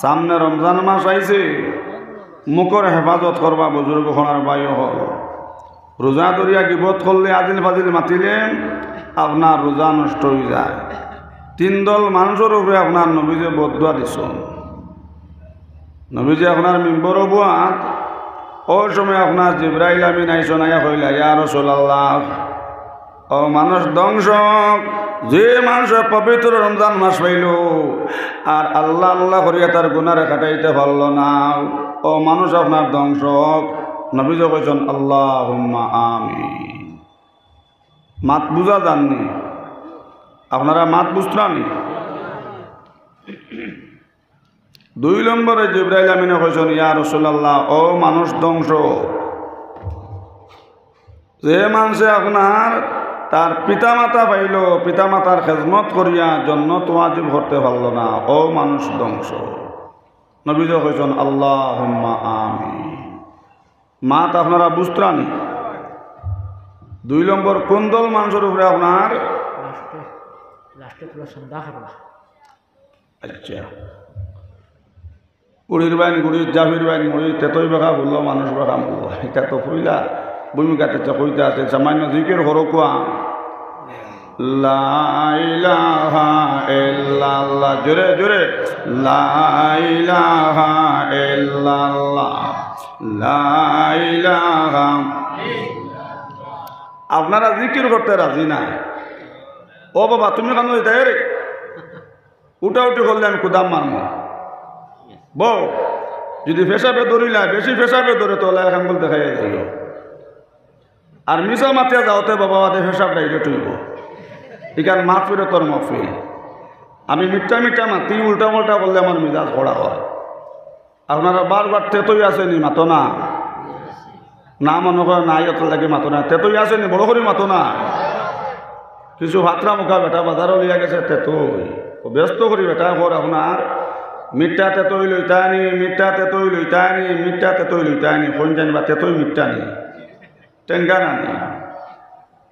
সামনে রমজান মাস আইছে মুখর হেফাজত করবা বুজুর্গ খনার বায়ু হল রোজা দরিয়া গিবত করলে আজিল ফাজিল মাতিলে আপনার রোজা নষ্ট হয়ে যায়। তিন দল মানুষের উপরে আপনার নবীজে বদুয়া দিছেন। নবীজে আপনার মিম্বর বুয়াত ওই সময় আপনার জিবরাইল আমিন আইসন আয়া কইলা ইয়া রাসূলুল্লাহ, ও মানুষ ধ্বংস, যে মানুষ পবিত্র রমজান মাস পাইল আর আল্লাহ আল্লাহ করিয়া তার গুনারে কাটাইতে পারল না, ও মানুষ আপনার ধ্বংস। নবীজে কইছেন আল্লাহুম্মা আমিন। মাত বুঝা যাননি? আপনারা মাত বুঝতানি? 2 নম্বরে জিবরাইল আমিনে কইছেন ইয়া রাসূলুল্লাহ, ও মানুষ ধ্বংস, যে মানুষে আপনার তার পিতামাতা পাইল পিতামাতার খেজমত করিয়া জন্নত ওয়াজিব করতে পারল না, ও মানুষ ধ্বংস। নবীজি কইছেন আল্লাহুম্মা আমিন। মাত আপনারা বুঝতানি? 2 নম্বর কোন দল মানুষের উপরে আপনার আচ্ছা উড়ির বাইন গুড়ির জাফির বাইন মুড়ি তেতই বেখা বললো মানুষ বেখা বললো এটা তো কইলা ভূমিকাতে কইতে আছে সামান্য জিকির হরো কোয়া লা ইলাহা ইল্লাল্লাহ, জোরে জোরে লা ইলাহা ইল্লাল্লাহ, লা ইলাহা। আপনারা জিকির করতে রাজি না? ও বাবা তুমি কেন এটা রে উঠা উঠি করলে আমি কুদাম মারমো বউ, যদি ফেসাবে ধরিলা বেশি ফেসাবে ধরে তো এখন বলতে খাই দিল আর মিশা মাতিয়া যাওতে বাবা বাদে ফেসাব ডাইরেক্ট হইব। এখান মাহফিরে তোর মহফিল, আমি মিঠা মিঠা মাতি উল্টা পাল্টা করলে আমার মিজাজ পড়া হয়। আপনারা বারবার তেতই আসেনি মাতো না, না মনে করে না ইয়ত লাগে মাতো না, তেতই আসেনি বড় করে মাতো না। কিছু ভাতরা মুখা বেটা বাজারও লিয়া গেছে তেতই, ব্যস্ত করি বেটা ঘর আপনার মিঠা তেতই লইতানি, মিঠা তেতই লইতানি, মিঠা তেতই লইতানি, কোন জানিবা তেতই মিঠা নি টেঙ্গা নানি,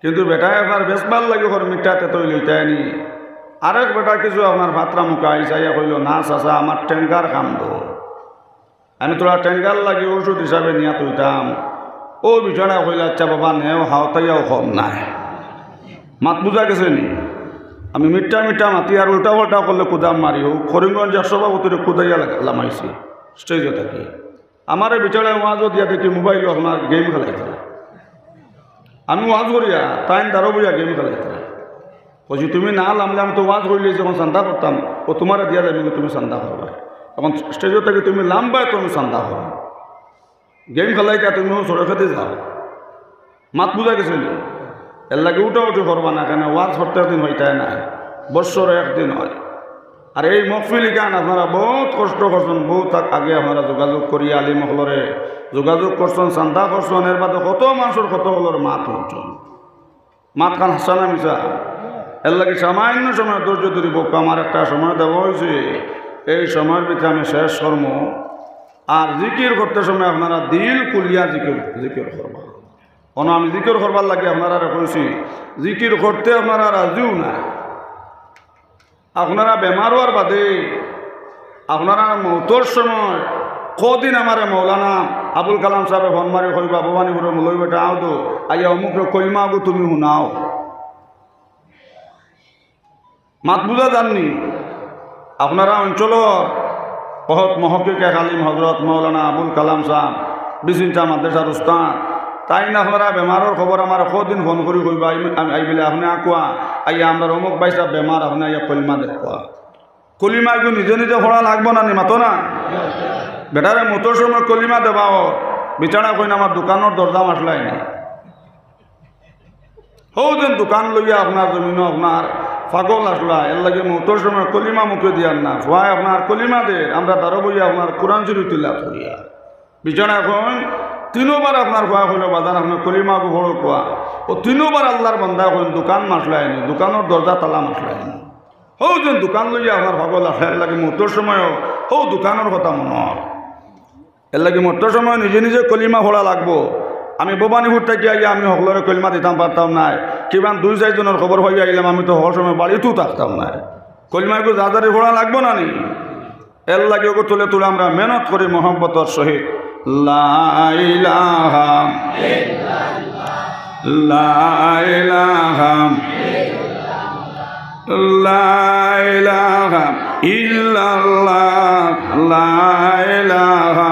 কিন্তু বেটায় আপনার বেশ ভাল লাগে ঘর মিঠা তেতই লইতানি। আরেক বেটা কিছু আপনার ভাতরা মুখা আইসাইয়া কইল না চাচা আমার টেঙ্গার খাম দো, আমি তোরা টেঙ্গার লাগে ওষুধ হিসাবে নিয়া তৈতাম। ও বিছানা কইলা আচ্ছা বাবা নেও হাওতাইয়াও কম নাই। মাত বুঝা গেছে নি? আমি মিঠা মিঠা মাতি আর উল্টা পাল্টা করলে কুদাম মারি হোক করিমগঞ্জ সভাপতিরে কুদাইয়া লামাইছি স্টেজে থাকি। আমার বিচারে ওয়াজও দিয়া দেখি মোবাইল আপনার গেম খেলাইতে, আমি ওয়াজ করিয়া তাই দাঁড়ো বইয়া গেম খেলাইতে বলছি তুমি না লামলে আমি তো ওয়াজ করিলে যখন চান্দা করতাম ও তোমার দিয়া যাবে তুমি চান্দা করবা, এখন স্টেজে থাকি তুমি লামবাই তুমি চান্দা করো, গেম খেলাইতে তুমিও সরে খেতে যাও। মাত বুঝা গেছে নি? এর লাগে উঠা উঠি করবা না, কেন ওয়াজ প্রত্যেক দিন হইতায় না, বৎসরে একদিন হয়। আর এই মহফিল গান আপনারা বহুত কষ্ট করছেন, বহুত আগে আপনারা যোগাযোগ করি আলী মহলরে যোগাযোগ করছেন, চান্দা করছেন, এর বাদে কত মানুষের কত হলোর মাত হচ্ছেন, মাত খান হাসানা মিশা। এর লাগে সামান্য সময় ধৈর্য ধরিব, আমার একটা সময় দেওয়া হয়েছে, এই সময়ের ভিতরে আমি শেষ কর্ম। আর জিকির করতে সময় আপনারা দিল কুলিয়া জিকির করবা। কোনো আমি জিকির করবার লাগে আপনারা কইছি জিকির করতে আপনারা রাজিও না। আপনারা বেমার হওয়ার বাদে আপনারা মৌতর সময় কদিন আমার মৌলানা আবুল কালাম সাহেব ফোন মারি কইবা ভবানীপুরে লই বেটা আও তো আইয়া অমুক কইমা আগু তুমি শুনাও। মাত বুঝা জাননি? আপনারা অঞ্চলের বহুত মহকিক আলিম হজরত মৌলানা আবুল কালাম সাহেব বিচিন্তা মাদ্রাসার উস্তাদ, তাই না আপনারা বেমারের খবর আমার কদিন ফোন করি কইবা আইবিলে আপনি আকুয়া আইয়া আমরা অমুক বাইসা বেমার আপনি আইয়া কলিমা দেখুয়া। কলিমা একটু নিজে নিজে পড়া লাগবো না নি? মাতো না বেটারে মতোর সময় কলিমা দেবাও, বিছানা কইনা আমার দোকানের দরজা মাসলাই নি হৌ যেন দোকান লইয়া আপনার জমিন আপনার পাগল আসলা, এর লাগে মতোর সময় কলিমা মুখে দিয়ার না ফুয়াই আপনার কলিমা দে আমরা দাঁড়ো বইয়া আপনার কোরআন শরীফ তিলাওয়াত করিয়া বিছানা এখন 3 বার আপনার খোয়া হইল বাজান আপনার কলিমা ঘোড়ো খোয়া ও 3 বার আল্লাহর বন্ধা হইন দোকান মাসলাইনি, দোকানের দরজা তালা মাসলাইনি হৌ যেন দোকান লইয়া আপনার পাগল আসে। এর লাগে মতোর সময়ও হৌ দোকানের কথা মনে হয়, এর লাগে মতোর সময় নিজে নিজে কলিমা ফোড়া লাগবো। আমি ভবানীপুর থেকে আইয়া আমি সকলের কলিমা দিতাম পারতাম নাই, কিবা 2-4 জনের খবর হয়ে আইলাম আমি তো হওয়ার সময় বাড়িতেও থাকতাম নাই। কলিমা একটু যাদারি ফোড়া লাগবো না নি? এর লাগে ওকে তুলে তুলে আমরা মেহনত করি মোহাম্মতর সহিত লা ইলাহা লা ইলাহা লা ইলাহা ইল্লাল্লাহ লা ইলাহা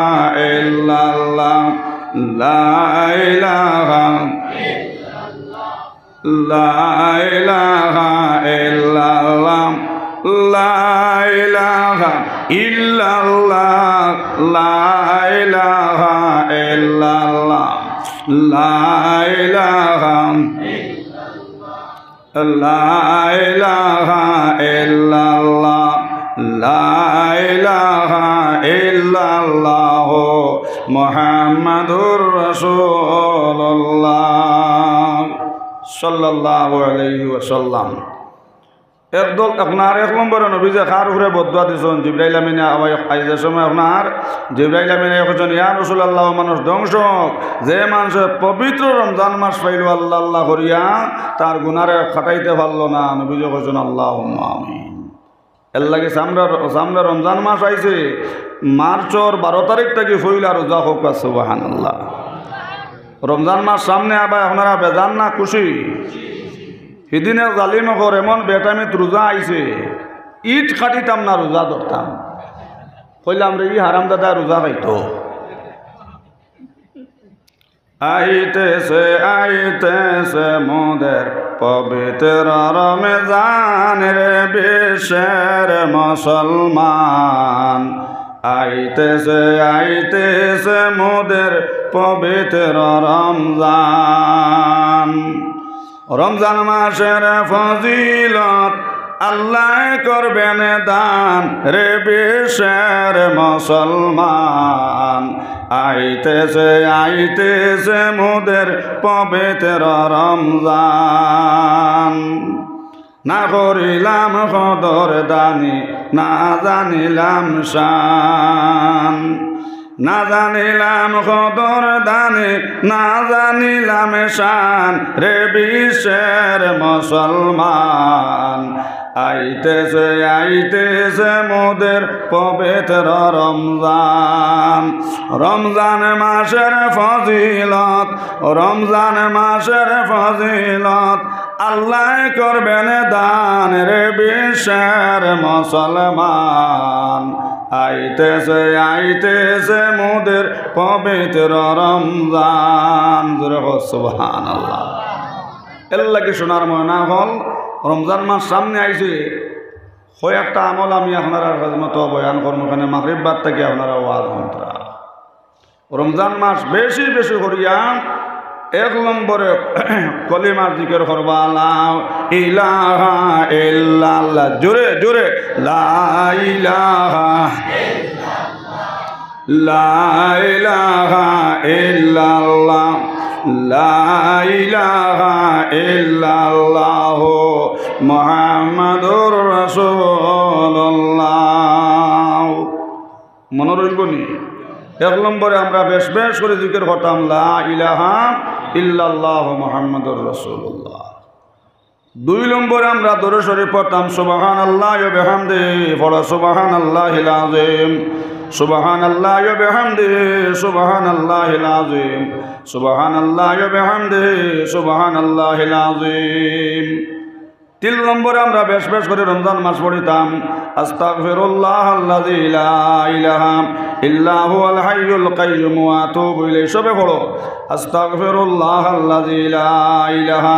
ইল্লাল্লাহ লা ইলাহা লা ইলাহা ইল্লাল্লাহ লা ইলাহা ইল্লাল্লাহ লা ইলাহা ইল্লাল্লাহ লা ইলাহা লা ইলাহা ইল্লাল্লাহ লা ইলাহা ইল্লাল্লাহ মুহাম্মাদুর রাসূলুল্লাহ সাল্লাল্লাহু আলাইহি ওয়াসাল্লাম। একদল আপনার এক নম্বরে নবী যে খার উপরে বদুয়া দিয়েছেন জিবরাইল আমিনে আইজার সময় আপনার জিবরাইল আমিনে একজন ইয়া রাসূলুল্লাহ মানুষ ধ্বংস যে মানুষ পবিত্র রমজান মাস পাইল আল্লাহ আল্লাহ করিয়া তার গুনারে খাটাইতে পারল না নবী যে কইছেন আল্লাহুম্মা আমিন। এর লাগে সামনে রমজান মাস আইছে মার্চর 12 তারিখ থেকে ফইলা রোজা হোক সুবহানাল্লাহ। রমজান মাস সামনে আবার আপনারা বেজান না খুশি? সেদিনে জালিমকর এমন বেটামিত রোজা আইছে ইট কাটিতাম না রোজা ধরতাম কইলাম রে ই হারাম দাদা রোজা খাইতো। আইতেছে আইতেছে মোদের পবিত্র রমজান রে বিশ্বের মুসলমান আইতেছে আইতেছে মোদের পবিত্র রমজান। রমজান মাসের ফজিলত আল্লাহ করবেন দান রে বিশ্বের মুসলমান আইতেছে আইতেছে মোদের পবিত্র রমজান। না করিলাম কদর দানি না জানিলাম শান না জানিলাম কদর দানি না জানিলাম শান রে বিশ্বের মুসলমান আইতেছে আইতেছে মোদের পবিত্র রমজান। রমজান মাসের ফজিলত রমজান মাসের ফজিলত আল্লাহ করবেন দান রে বিশ্বের মুসলমান আইতেছে আইতেছে মোদের পবিত্র রমজান। সুবহানাল্লাহ। এর লাগে শোনার ময়না হল রমজান মাস সামনে আইছে কয়েকটা আমল আমি আপনার মতো বয়ান করবো এখানে মাগরিব বাদ থেকে আপনারা ওয়াজ মন্ত্রা রমজান মাস বেশি বেশি করিয়া এক নম্বরে কলিমার জিকির করবা লা ইলাহা ইল্লাল্লাহ জোরে জোরে লা ইলাহা লা ইলাহা ইল্লাল্লাহ লা ইলাহা ইল্লাল্লাহ মুহাম্মাদুর রাসূলুল্লাহ। মনে রইব নি? এক নম্বরে আমরা বেশ বেশ করে জিকির করতাম লা ইলাহা ইল্লাল্লাহ মুহাম্মাদুর রাসূলুল্লাহ। দুই নম্বরে আমরা দরুদ শরীফ পড়তাম সুবহানাল্লাহি ওয়া বিহামদিহি পড়া সুবহানাল্লাহিল আযীম সুবহানাল্লাহি ওয়া বিহামদিহি সুবহানাল্লাহিল আযীম সুবহানাল্লাহি ওয়া বিহামদিহি সুবহানাল্লাহিল আযীম। তিন নম্বরে আমরা বেশ বেশ করে রমজান মাস পড়িতাম আস্তাগফিরুল্লাহ আল্লাযী লা ইলাহা ইল্লা হুয়াল হাইয়ুল কাইয়্যুম ওয়া আতুবু ইলাইহি। সবে পড়ো আস্তাগফিরুল্লাহ আল্লাযী লা ইলাহা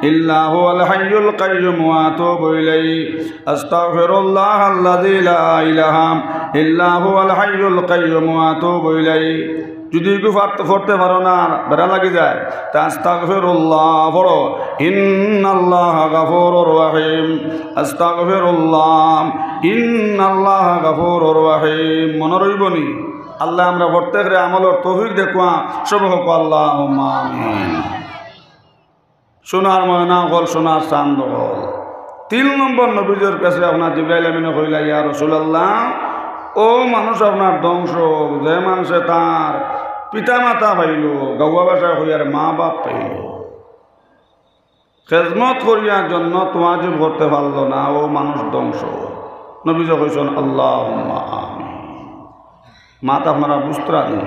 ইল্লা হুয়াল হাইয়ুল কাইয়্যুম ওয়া আতুবু ইলাইহি আস্তাগফিরুল্লাহ আল্লাযী লা ইলাহা ইল্লা হুয়াল হাইয়ুল কাইয়্যুম ওয়া আতুবু ইলাইহি। যদি কেউ পড়তে পারো না বেড়া লাগি যায় তা আস্তাগফিরুল্লাহ পড়ো ইন্নাল্লাহা গাফুরুর রহিম আস্তাগফিরুল্লাহ ইন্নাল্লাহা গাফুরুর রহিম। মনে রইব নি? আল্লাহ আমরা পড়তে গেলে আমলের তৌফিক দেখুয়া সব হোক আল্লাহুম্মা আমিন। সোনার ময়না হল সোনার চাঁদ হল। তিন নম্বর নবীজের কাছে আপনার জিবরাইল আমিনে কইলা ইয়া রাসূলুল্লাহ ও মানুষ আপনার ধ্বংস যে মানুষে তার পিতা মাতা পাইল গাওয়া ভাষায় হইয়ার মা বাপ পাইল খেজমত করিয়ার জন্য তোয়াজিব করতে পারল না ও মানুষ ধ্বংস। নবীজি কইছেন আল্লাহুম্মা আমিন। মাত আপনারা বুঝতে নেই।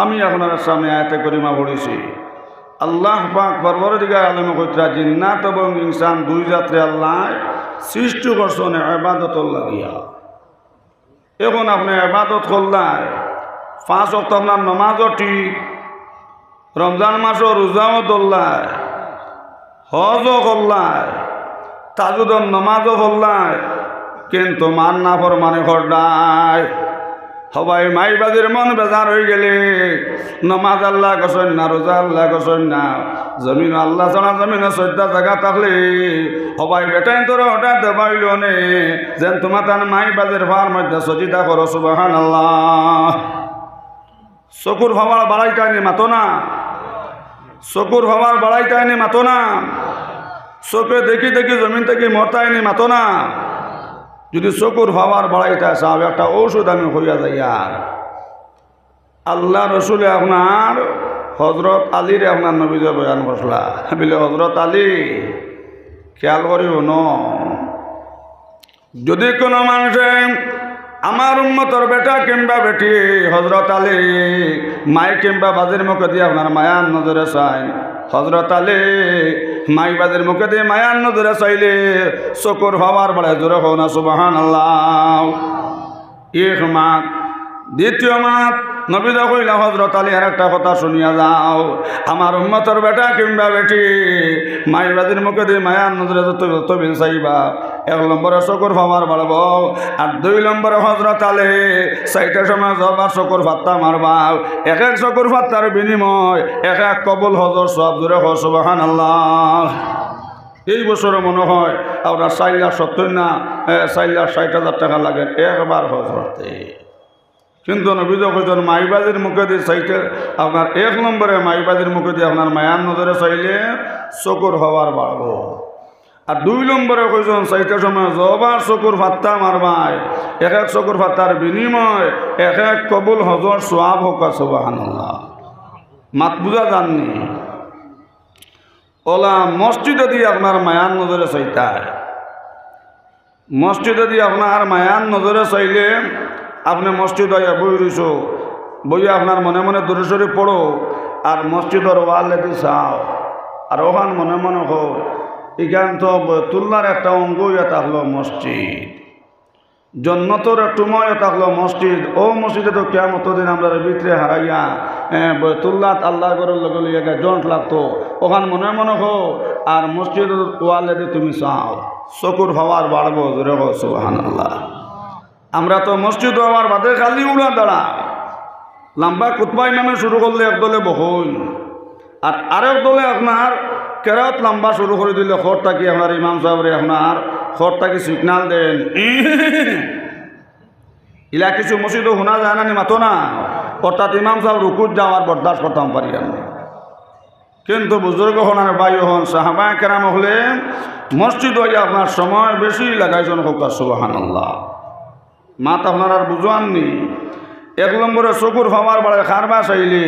আমি আপনার সামনে আয়াতে করিমা পড়েছি, আল্লাহ পাক পরবর্তীকার আলমে কইতরা জিন্নাত এবং ইনসান দুই জাতরে আল্লাহ সৃষ্টি করছেন ইবাদত লাগিয়া। এখন আপনি ইবাদত করলাই, 5 ওয়াক্ত আপনার নামাজও ঠিক, রমজান মাসও রোজাও ধরলাই, হজও করলাই, তাজুদর নামাজও করলাই, কিন্তু মান না ফরমানে করলাই। সবাই মাইবাজির মন বেজার হয়ে গেলে নমাজ আল্লাহ কসন না, রোজা আল্লাহ কসন না, জমিন আল্লাহ ছাড়া জমিনে 14 জায়গা থাকলে সবাই বেটাই তোর হঠাৎ দেবাইল নে যেন তোমার তার মাইবাজির ভার মধ্যে সজিদা করো সুবহানাল্লাহ। চকুর ভাবার বাড়াইটাইনি মাতো না, চকুর ভাবার বাড়াইটাইনি মাতো না, চোখে দেখি দেখি জমিন থেকে মরতাইনি মাতো না। যদি চকুর ভাবার বাড়াইটা চাও একটা ঔষধ আমি হইয়া যাই। আর আল্লাহ রসুলে আপনার হজরত আলীরে আপনার নবীজে বয়ান করলা বলে, হজরত আলী খেয়াল করিব ন, যদি কোনো মানুষে আমার উম্মতর বেটা কিংবা বেটি হজরত আলী মাই কিংবা বাজির মুখে দিয়ে আপনার মায়ার নজরে চাই, হজরত আলী মাই বাজির মুখে দিয়ে মায়ার নজরে চাইলে চকুর ভাবার বাড়ে জোরে হো না সুবহানাল্লাহ। এক মাত। দ্বিতীয় মাত নবীদা কইলা হজরত আলী আর একটা কথা শুনিয়া যাও, আমার উম্মতর বেটা কিংবা বেটি মাই বাজির মুখে দিয়ে মায়ার নজরে তবিল চাইবা, 1 নম্বরে চকুর ভাবার বাড়ব, আর 2 নম্বরে হজরত আলী চাইটার সময় জবার চকুর ফাত্তা মারবা, এক এক চকুর ফাত্তার বিনিময় এক এক কবুল হজর সব জোরে হো সুবহানাল্লাহ। এই বছরে মনে হয় আপনার 4,70,000 না 4,60,000 টাকা লাগে একবার হজরতে। কিন্তু নবীজ কইতেন মাইবাজির মুখে দিয়ে চাইতে আপনার 1 নম্বরে মাইবাজির মুখে দিয়ে আপনার মায়ার নজরে চাইলে চকুর হওয়ার বাড়ব, আর 2 নম্বরে কইছেন চাইটার সময় জবার চকুর ফাত্তা মারবাই, এক এক চকুর ফাত্তার বিনিময় এক এক কবুল হজর সোয়াব হোক সুবহানাল্লাহ। মাত বুঝা জাননি? ওলা মসজিদে দিয়ে আপনার মায়ার নজরে চাইতায়, মসজিদে দিয়ে আপনার মায়ার নজরে চাইলে আপনি মসজিদ হইয়া বই রইছ, বইয়া আপনার মনে মনে দূরে সরে পড়ো, আর মসজিদের ওয়ালে দি চাও, আর ওখান মনে মনে হোক এখান তো তুল্লার একটা অঙ্গ হইয়া থাকলো মসজিদ, জন্নতর টুময় থাকলো মসজিদ। ও মসজিদে তো কিয়ামত দিন আমরা ভিতরে হারাইয়া তুল্লাত আল্লাহর ঘরের লগে লইয়া জন্ট লাগতো, ওখান মনে মনে হোক, আর মসজিদের ওয়ালে দি তুমি চাও, চকুর ভাবার বাড়বো জোরে হোক সুবহানাল্লাহ। আমরা তো মসজিদ আমার বাদে খালি উড়া দাঁড়া লম্বা কুতবা ইমামে শুরু করলে একদলে বহুন, আর আরেক দলে আপনার কেরাত লম্বা শুরু করে দিলে খড় থাকি আপনার ইমাম সাহেবরে আপনার খড় থাকি সিগনাল দেন, ইলা কিছু মসজিদও শোনা যায় না, মাতো না, অর্থাৎ ইমাম সাহেব রুকুত যাওয়ার বরদাস্ত করতাম পারি আমি। কিন্তু বুজুর্গ হন আর বায়ু হন সাহাবা কেরাম হলে মসজিদ হইয়া আপনার সময় বেশি লাগাইছেন হোক সুবহানাল্লাহ। মাত আপনার আর বুঝাননি। 1 নম্বরে চকুর ভাবার বাড়ে খারবা চাইলে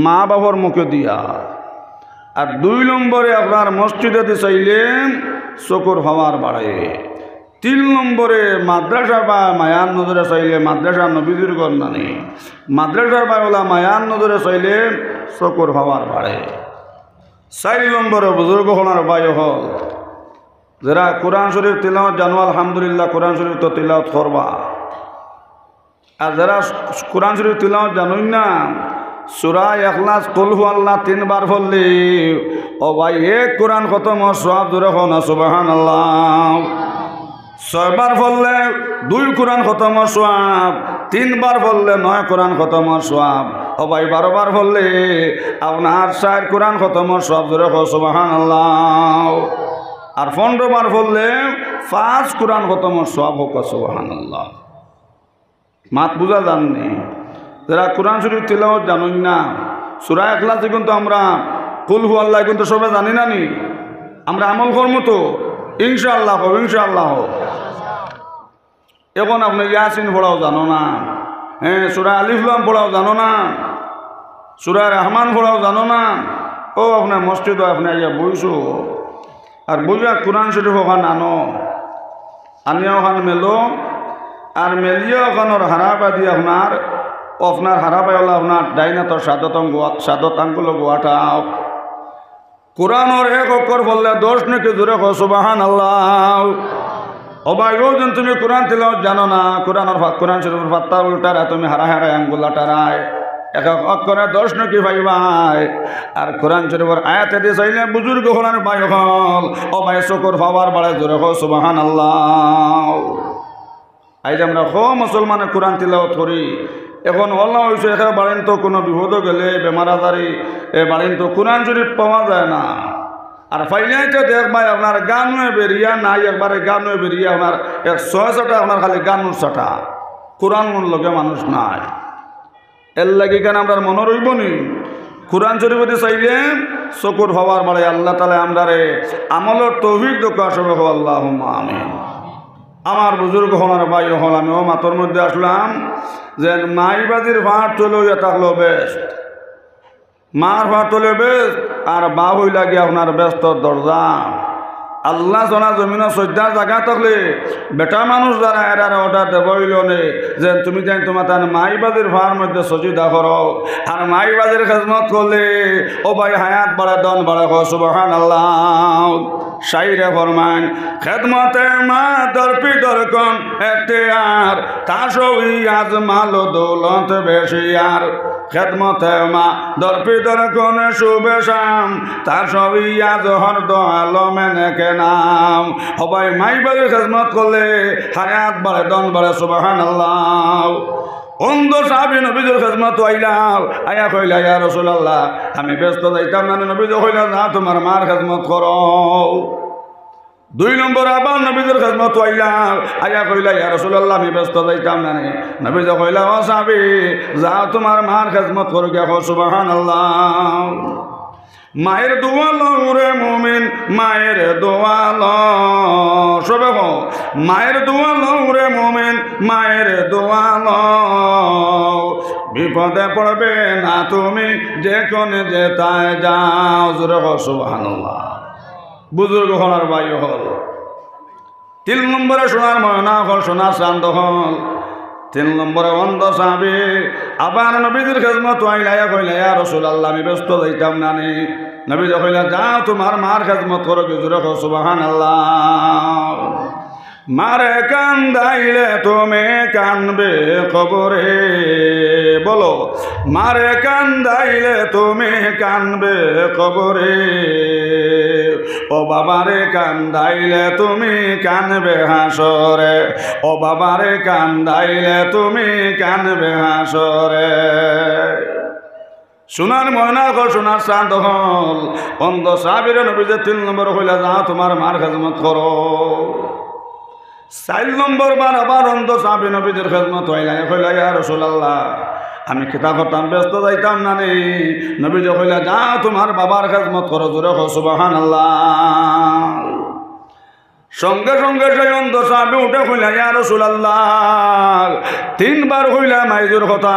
মা বাবার মুখে দিয়া, আর 2 নম্বরে আপনার মসজিদে দিয়ে চাইলে চকুর ভাবার বাড়ে, 3 নম্বরে মাদ্রাসা বা মায়ার নজরে চাইলে মাদ্রাসা নবীজির ঘর নানি, মাদ্রাসার বাংলা মায়ার নজরে চাইলে চকুর ভাবার বাড়ে। 4 নম্বরে বুজুর্গ হনার বায়ু হল যারা কোরআন শরীফ তিলাওয়াত জানো আলহামদুলিল্লাহ, কোরআন শরীফ তো তিলাওয়াত করবা, আর যারা কোরআন শরীফ তিলাওয়াত জানোই না সূরা ইখলাস কুল হুয়াল্লাহ 3 বার পড়লে ও ভাই এক কোরআন খতম সওয়াব জোরে হো না সুবহানাল্লাহ। 6 বার পড়লে 2 কোরআন খতম সওয়াব, 3 বার পড়লে 9 কোরআন খতম সওয়াব, ও ভাই 12 বার পড়লে আপনার 4 কোরআন খতম সওয়াব জোরে হো সুবহানাল্লাহ, আর 15 বার পড়লে 5 কোরআন খতম সওয়াব হোক সুবহানাল্লাহ। মাত বুঝা জাননি? যারা কোরআন শরীফ তিলাওয়াত জানেন না সূরা ইখলাস কিন্তু আমরা কুল হুয়াল্লাহ কিন্তু সবাই জানি না নি, আমরা আমল করবো তো ইনশাআল্লাহ, ইনশাআল্লাহ। এখন আপনি ইয়াসিন পড়াও জানো না, সূরা আলিফ লাম পড়াও জানো না, সূরা রহমান পড়াও জানো না, ও আপনার মসজিদে আপনি আইয়া বইছো, আর বইয়া কোরআন শরীফ ওখান আনো, আনিয়া ওখান মেলো, আর মেলিও ওখানোর হারাবা দিয়ে আপনার হারাবাই হল আপনার ডাইনাতর সাদতাঙ্গুলো গোয়াটাও কোরআনর এক অক্ষর বললে 10 নাকি জোরে কো সুবহানাল্লাহ। ও ভাই ও যেন তুমি কোরআন তিলাওয়াত জানো না, কোরআন শরীফের পাতা উল্টারা তুমি হারা আঙ্গুলা টারায় এক অক্ষরে 10 নাকি ভাই ভাই। আর কোরআন শরীফের আয়াতে দিয়ে চাইলে বুজুর্গ হলার ভাই হল ও ভাই চকুর পাওয়ার বাড়ায় জোরে কো সুবহানাল্লাহ। আজ আমরা মুসলমানে কোরআন তিলাওয়াত করি, এখন আল্লাহ হয়েছে এখানে বাড়েন তো কোনো বিপদ গেলে বেমার আজারি বাড়েন তো কোরআন শরীফ পাওয়া যায় না। আর ফাইনাইতে দেখ ভাই আপনার গানুয়ে বেরিয়া নাই, একবারে গানুয়ে বেরিয়া আপনার 100-100টা আপনার খালি গানুর ছাটা, কোরআন মন লগে মানুষ নাই। এর লাগে কেন আমরা মনে রইব নি কোরআন শরীফতে চাইলে চকুর হওয়ার বাড়ে আল্লাহ তালা আমরা আমলের তৌফিক দোকা আসবে আল্লাহুম্মা আমিন। আমার বুজুর্গ হলার ভাই হল আমিও মাতর মধ্যে আসলাম যে মাইবাজির ভাঁট চলে থাকলো বেস্ট, মার ভাঁট চলে বেস্ট আর বা হই লাগে আপনার ব্যস্ত দরজা। আল্লাহ জনা জমিন শ্রদ্ধার জায়গা থাকলে বেটা মানুষ যারা এরার অর্ডার দেব হইল নে যে তুমি যাই তোমার তার মাইবাজির ভাঁড় মধ্যে সজিদা করো আর মাইবাজির খেজমত করলে ও ভাই হায়াত বাড়ে দন বাড়ে সুবহানাল্লাহ। শাইরে ফরমান খেদমতে মা দরপি দরকন এখতিয়ার তাসই আজ মালো দৌলত বেশি আর খেদমতে মা দরপি দরকন শুভেশাম তাসই আজ হরদ আলমেনে কে নাম। সবাই মাইবারের খেদমত করলে হায়াত বাড়ে দন বাড়ে সুবহানাল্লাহ। অন্ধ সাহাবী নবীদের খেদমত আইলাম আয়া কইলা ইয়া রাসূলুল্লাহ আমি ব্যস্ত যাইতাম না, নবীজ কইলা না তোমার মার খেদমত করো। 2 নম্বর আবার নবীদের খেদমত আইলাম আয়া কইলা ইয়া রাসূলুল্লাহ আমি ব্যস্ত যাইতাম না, নবীজ কইলা ও সাহাবী যাও তোমার মার খেদমত করো গিয়া সুবহানাল্লাহ। মায়ের দোয়া লও রে মুমিন মায়ের দোয়া লও, সবে মায়ের দোয়া লও রে মুমিন মায়ের দোয়া লও, বিপদে পড়বে না তুমি যেখানে যেতায় যাও জোরে সুবহানাল্লাহ। বুজুর্গ হলার ভাই হল 3 নম্বরে সোনার ময়না হল সোনার চান্দ হল 3 নম্বরে অন্ধ সাহাবী আবার নবীদের খেদমত আইলায়া কইলা ইয়া রাসূলুল্লাহ আমি ব্যস্ত যাইতাম না, নবী কইলা যাও তোমার মার খেদমত করো জোরে সুবহানাল্লাহ। মারে কান্দাইলে তুমি কানবে কবরে, বলো মারে কান্দাইলে তুমি কানবে কবরে, ও বাবারে কান্দাইলে তুমি কানবে হাসরে, ও বাবারে কান্দাইলে তুমি কানবে হাসরে। সোনার ময়না হল সোনার চাঁদ হল অন্ধ সাহাবীর নবীদের 3 নম্বর হইলা যাও তোমার মার খেদমত করো। 4 নম্বর বার আবার অন্ধ সাহাবী নবীদের খেদমত হইলা কইলা ইয়া রাসূলুল্লাহ আমি কিতা করতাম ব্যস্ত যাইতাম না, নবী কইলা যাও তোমার বাবার খেদমত করো জোরে সুবহানাল্লাহ। সঙ্গে সঙ্গে সেই অন্ধ সাহাবী উঠে কইলা ইয়া রাসূলুল্লাহ 3 বার হইলা মাইজুর কথা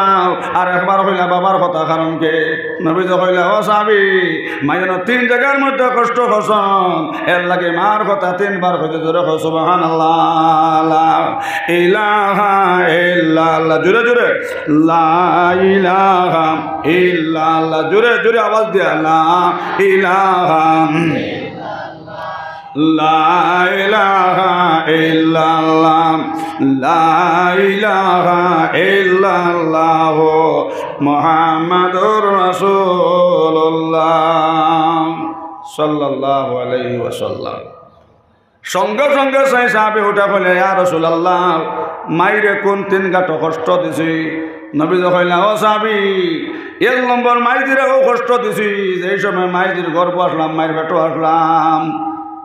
আর 1 বার হইলা বাবার কথা, কারণ কে? নবী কইলা ও সাহাবী মাইজন 3 জায়গার মধ্যে কষ্ট হসন এর লাগে মার কথা 3 বার কইতে জোরে সুবহানাল্লাহ। লা ইলাহা ইল্লাল্লাহ জোরে জোরে লা ইলাহা ইল্লাল্লাহ জোরে জোরে আওয়াজ দিয়া লা ইলাহা লা ইলাহা ইল্লাল্লাহ লা ইলাহা ইল্লাল্লাহ মুহাম্মাদুর রাসূলুল্লাহ সাল্লাল্লাহু আলাইহি ওয়াসাল্লাম। সঙ্গে সঙ্গে সেই সাহাবী উঠা কইলে ইয়া রাসূলুল্লাহ মাইরে কোন 3 গাঁট কষ্ট দিছি। নবী কইলা ও সাহাবী 1 নম্বর মাইদিরেও কষ্ট দিছি, যেই সময় মাইদির গর্ভ আসলাম মায়ের পেটও আসলাম,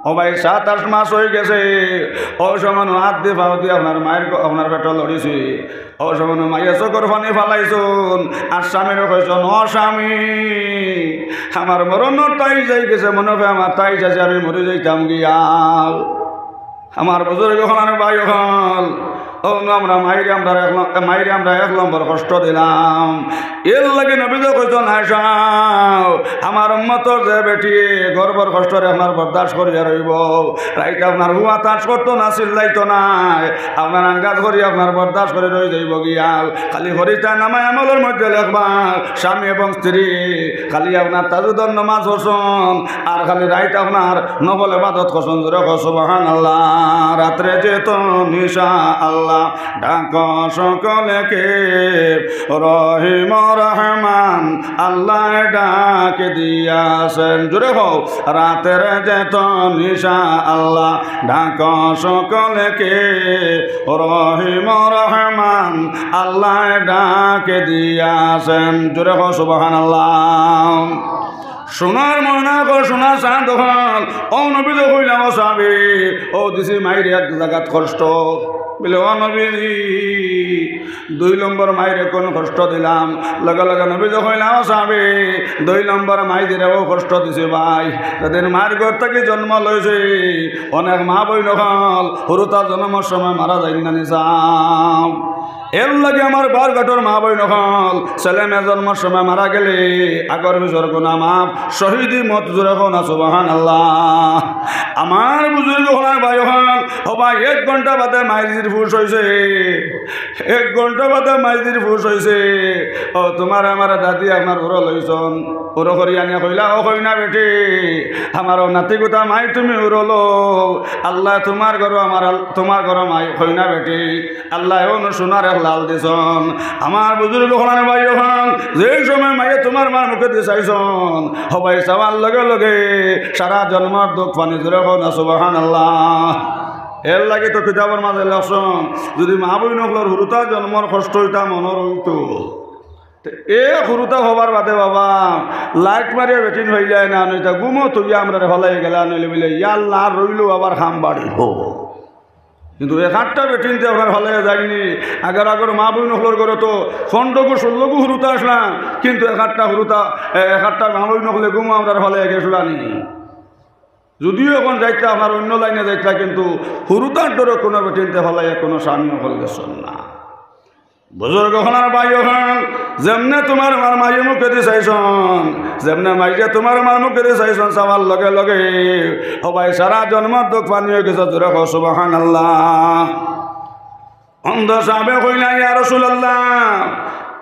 ও ভাই 7-8 মাস হয়ে গেছে, ও সমান হাত দিয়ে পাও দিয়ে আপনার পেট লড়িছি, ও সমান মাইয়া চোখর পানি ফালাইছুন আর স্বামীরও কইছন ও স্বামী আমার মরণ তাই যাই গেছে, মনে হয় আমার তাই যাচ্ছে আমি মরে যাইতাম গিয়া। আমার বুজুর্গ হলার ভাই হল ও ও আমরা মাইরে আমরা 1 নম্বর কষ্ট দিলাম। এর লাগে নবী তো কইছেন আয়েশা আমার উম্মতর যে বেটি গর্বর কষ্ট রে আপনার বরদাস্ত করিয়া রইব। রাইতে আপনার হুয়া তাস করতো না, চিল্লাইতো না, আপনার আঙ্গাজ করি আপনার বরদাস্ত করে রয়ে যাইব গিয়া। খালি হরিতা নামায় আমলের মধ্যে লেখবা স্বামী এবং স্ত্রী খালি আপনার তাজুদর নামাজ হোসন আর খালি রাইতে আপনার নফল ইবাদত করছেন। জোরে সুবহানাল্লাহ। রাত্রে যেত নিশা আল্লাহ ডাক সকলকে রহিম রহমান আল্লাহ ডাক দিয়াছেন। জোরে হোক রাতের যেত নিশা আল্লাহ ডাক সকলকে রহিম রহমান আল্লাহ ডাক দিয়াছেন। জোরে হোক সুবহানাল্লাহ। সোনার ময়না গো সোনা চাঁদ হল ও নবী তো কইলাম ও সাহাবী ও দিছি মাইরে এক জায়গাত কষ্ট বলে ও নবীজি 2 নম্বর মাইরে কোন কষ্ট দিলাম। লগে লগে নবী তো কইলাম ও সাহাবী 2 নম্বর মাইরেও কষ্ট দিছে ভাই। তাদের মার ঘর থেকে জন্ম লইছে অনেক মা বইন হল হুরুতা জন্মের সময় মারা যায় না নিসাম। এর লাগে আমার বারঘাটর মা বই নকল ছেলে মেয়ে জন্মের সময় মারা গেলে আগর বিজর গুনা মাপ শহীদি মত জোরে না সুবহানাল্লাহ। আমার বুজুর্গ হলার ভাই হল হবা 1 ঘন্টা বাদে মাইজির ফুস হয়েছে, 1 ঘন্টা বাদে মাইজির ফুস হয়েছে। ও তোমার আমার দাদি আপনার ওর লইছন ওর করিয়া নিয়ে কইলা ও কই না বেটি আমার নাতি গোটা মাই তুমি উড়লো আল্লাহ তোমার ঘর আমার তোমার ঘর মাই কই না বেটি আল্লাহ ও সোনার লাল দিছন। আমার বুজুর্গ হলার ভাই হল যে সময় মাইয়ে তোমার মার মুখে দিয়ে চাইছন হবাই চাওয়ার লগে লগে সারা জন্মার দুঃখ পানি জোরে না সুবহানাল্লাহ। এর লাগে তো কিতাবের মাঝে লেখছেন যদি মা বই নকলর হুরুতা জন্মর কষ্ট হইতা মনের হইতো এ হুরুতা হবার বাদে বাবা লাইট মারিয়া বেটিন হয়ে যায় না নইতা গুমো তুইয়া আমরা হলাই গেলা নইলে বলে ইয়াল্লা রইল আবার খাম বাড়ি হো। কিন্তু 1-8টা বেটিনতে আপনার হলে যায়নি। আগর মা বই নকলর করে তো 15-16 হুরুতা আসলাম কিন্তু 1-8টা মা বই নকলে গুমো আমরা হলে গেছিলানি। যদিও এখন যাইতা আপনার অন্য লাইনে যাইতা কিন্তু হুরুতার ডরে কোনো বেটিনতে হলে কোনো স্বামী হল গেছেন না। বুজুর্গ হলার ভাই হল যেমনে তোমার মার মাইয়ে মুখে দিয়ে চাইছন যেমনে মাইয়ে তোমার মার মুখে দিয়ে চাইছন চাওয়ার লগে লগে হবাই সারা জন্মর দুঃখ পানি হয়ে গেছে। জোরে সুবহানাল্লাহ। অন্ধ সাহেবে কইলা ইয়া রাসূলুল্লাহ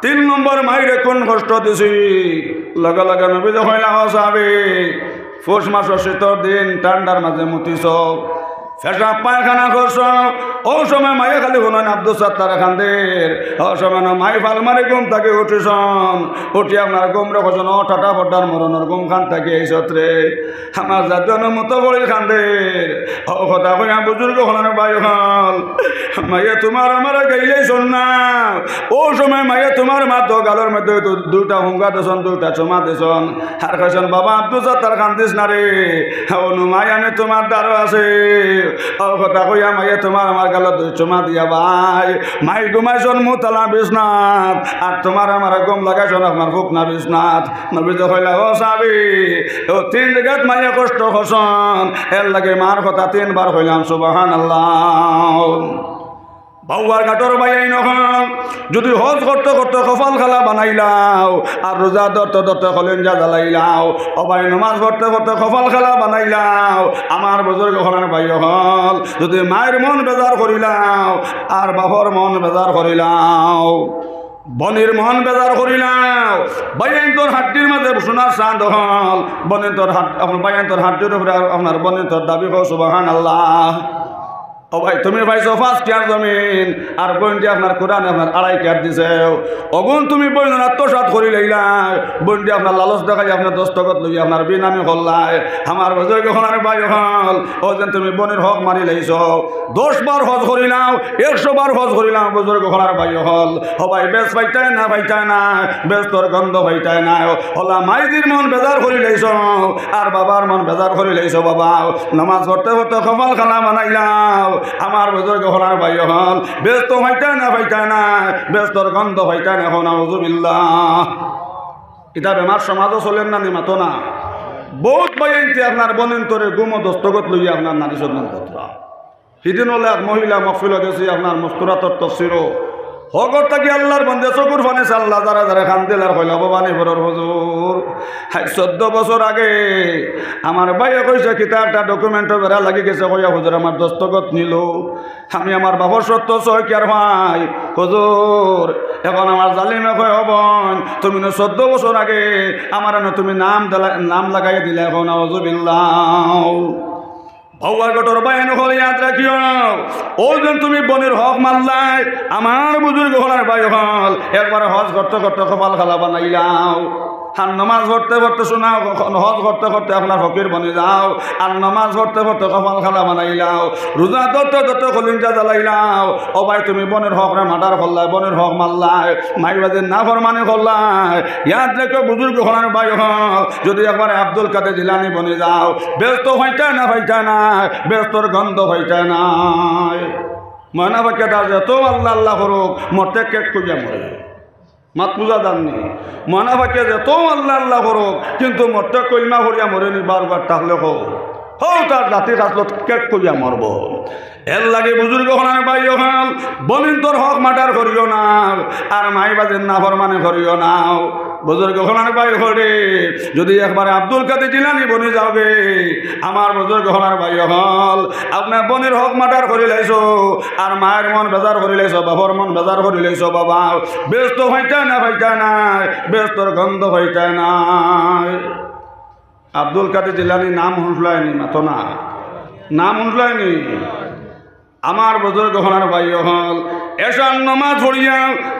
3 নম্বর মাইরে কোন কষ্ট দিছি। লগে লগে নবী কইলা ও সাহাবী পৌষ মাসের শীতর দিন ঠান্ডার মাঝে মুতিছ পেশাব পায়খানা করছ ও সময় মাইয়া খালি হলেন আব্দুল সাত্তার খানদের ও সময় মাই ফালমারি ঘুম থেকে উঠিছন উঠি আপনার ঘুম রেখেছেন ও টাটা ফটার মরণের ঘুম খান থেকে এই সত্রে আমার জাতীয় মতো বড়ি খানদের ও কথা কইয়া বুজুর্গ হলেন ভাই হল মাইয়া তোমার আমার গাইলেই শোন না ও সময় মাইয়া তোমার মাত্র গালের মধ্যে 2টা হুঙ্গা দিছন 2টা চুমা দিছন আর কইছেন বাবা আব্দুল সাত্তার খান দিস না রে অনু মাই আনে তোমার দ্বারও আছে ও কথা কইয়া মাইয়া তোমার আমার গালত 2 চুমা দিয়া ভাই মাই ঘুমাইছন মুতলা বিছনাথ আর তোমার আমার গম লাগাইছন আপনার ফুকনা বিছনাথ। নবী তো কইলা ও সাহাবী ও 3 জায়গাত মাইয়া কষ্ট হসন এর লাগে মার কথা 3 বার কইলাম সুবহানাল্লাহ। বাউয়ার ঘাটর বাইয়াই নহল যদি হজ করতে করতে কপাল খালা বানাইলাও আর রোজা ধরতে ধরতে কলেঞ্জা জ্বালাইলাও অবাই নমাজ পড়তে পড়তে কপাল খালা বানাইলাও আমার বুজুর্গ হলার ভাই হল যদি মায়ের মন বেজার করিলাও আর বাপর মন বেজার করিলাও বনের মন বেজার করিলাও বাইয়ান তোর হাড্ডির মাঝে সোনার চাঁদ হল বনের তোর হাট আপনার বাইয়ান তোর হাড্ডির উপরে আপনার বনের তোর দাবি কর সুবহানাল্লাহ। ও ভাই তুমি পাইছো 5 কেয়ার জমিন আর বইনটি আপনার কোরআনে আপনার 2.5 কেয়ার দিছে অগুন তুমি বইন আত্মসাৎ করি লাইলা বইনটি আপনার লালচ দেখাই আপনার দস্তখত লই আপনার বিনামি করলাই আমার বুজুর্গ হলার ভাই হল ও যেন তুমি বনের হক মারি লাইছো 10 বার হজ করিলাও 100 বার হজ করিলাম বুজুর্গ হলার ভাই হল ও ভাই বেশ পাইতাই না বেশ তোর গন্ধ পাইতাই না হলা মাইদির মন বেজার করি লাইছো আর বাবার মন বেজার করি লাইছো বাবা নামাজ পড়তে পড়তে কপাল খানা বানাইলাও আমার বুজুর্গ হলার ভাই হল ব্যস্ত হইতাই না ব্যস্তর গন্ধ হইতাই না এখন আউযুবিল্লাহ। এটা বেমার সমাজও চলেন না নিমাতো না বহুত বাইনতে আপনার বনেন্তরে গুম দস্তগত লইয়া আপনার নারী সন্তান পুত্র সিদিন হলে এক মহিলা মফিল গেছি আপনার মস্তুরাতর তফসিরও হগর থাকি আল্লাহর বন্ধে চকুর ফানে চাল্লা যারা যারা খান দিলার হইল বাবানি ভরর হুজুর 14 বছর আগে আমার ভাইয়া কইছে কিতাবটা ডকুমেন্টও বেড়া লাগি গেছে কইয়া হুজুর আমার দস্তখত নিল আমি আমার বাবার সত্য সয় কি আর ভাই হুজুর এখন আমার জালিমে কয় হবন তুমি 14 বছর আগে আমার তুমি নাম লাগাই দিলে এখন আউযুবিল্লাহ ভৌয়ার গটর বায়ান হলে ইয়াদ রাখিও ওই দিন তুমি বনের হক মাল্লাই আমার বুজুর্গ হলার বাই হল একবার হজ করতে করতে কপাল খালা বানাইলাও আর নমাজ পড়তে পড়তে শোনাও হজ করতে করতে আপনার ফকির বনে যাও আর নমাজ পড়তে পড়তে কপাল খালা বানাইলাও রোজা ধরতে ধরতে কলিঞ্জা জ্বালাইলাও ও ভাই তুমি বনের হক রে মার্ডার করলাই বনের হক মারলাই মাইবাদের না ফরমানি করলাই ইয়াদ রেখে বুজুর্গ হলার বাই হল যদি একবার আব্দুল কাদের জিলানি বনে যাও ব্যস্ত হইতায় না ব্যস্তর গন্ধ হইতায় নাই ময়না বাক্যে তার যত আল্লাহ আল্লাহ করুক মরতে কেক কইয়া মরে মাত পূজা দাননি ময়না বাক্যে যত আল্লাহ আল্লাহ করুক কিন্তু মরতে কইমা করিয়া মরেনি বারবার তাহলে হোক তার জাতির আসলত কেক করিয়া মরব এর লাগে বুজুর্গ হলার বাই হল বলিন তোর হক মাটার করিও না আর মাইবাজের না ফরমানে করিও নাও বুজুর্গ হলার বাই হলে যদি একবার আব্দুল কাদের জিলানি বনে যাবে আমার বুজুর্গ হলার বাই হল আপনার বনের হক মাটার করি লাইছো আর মায়ের মন বেজার করি লাইছো বাবার মন বেজার করি লাইছো বাবা ব্যস্ত হইতায় নাই ব্যস্তর গন্ধ হইতায় নাই আব্দুল কাদের জিলানি নাম শুনলায়নি মাতো না নাম শুনলায়নি আমার বুজুর্গ হলার ভাই হল এশার নামাজ পড়িয়া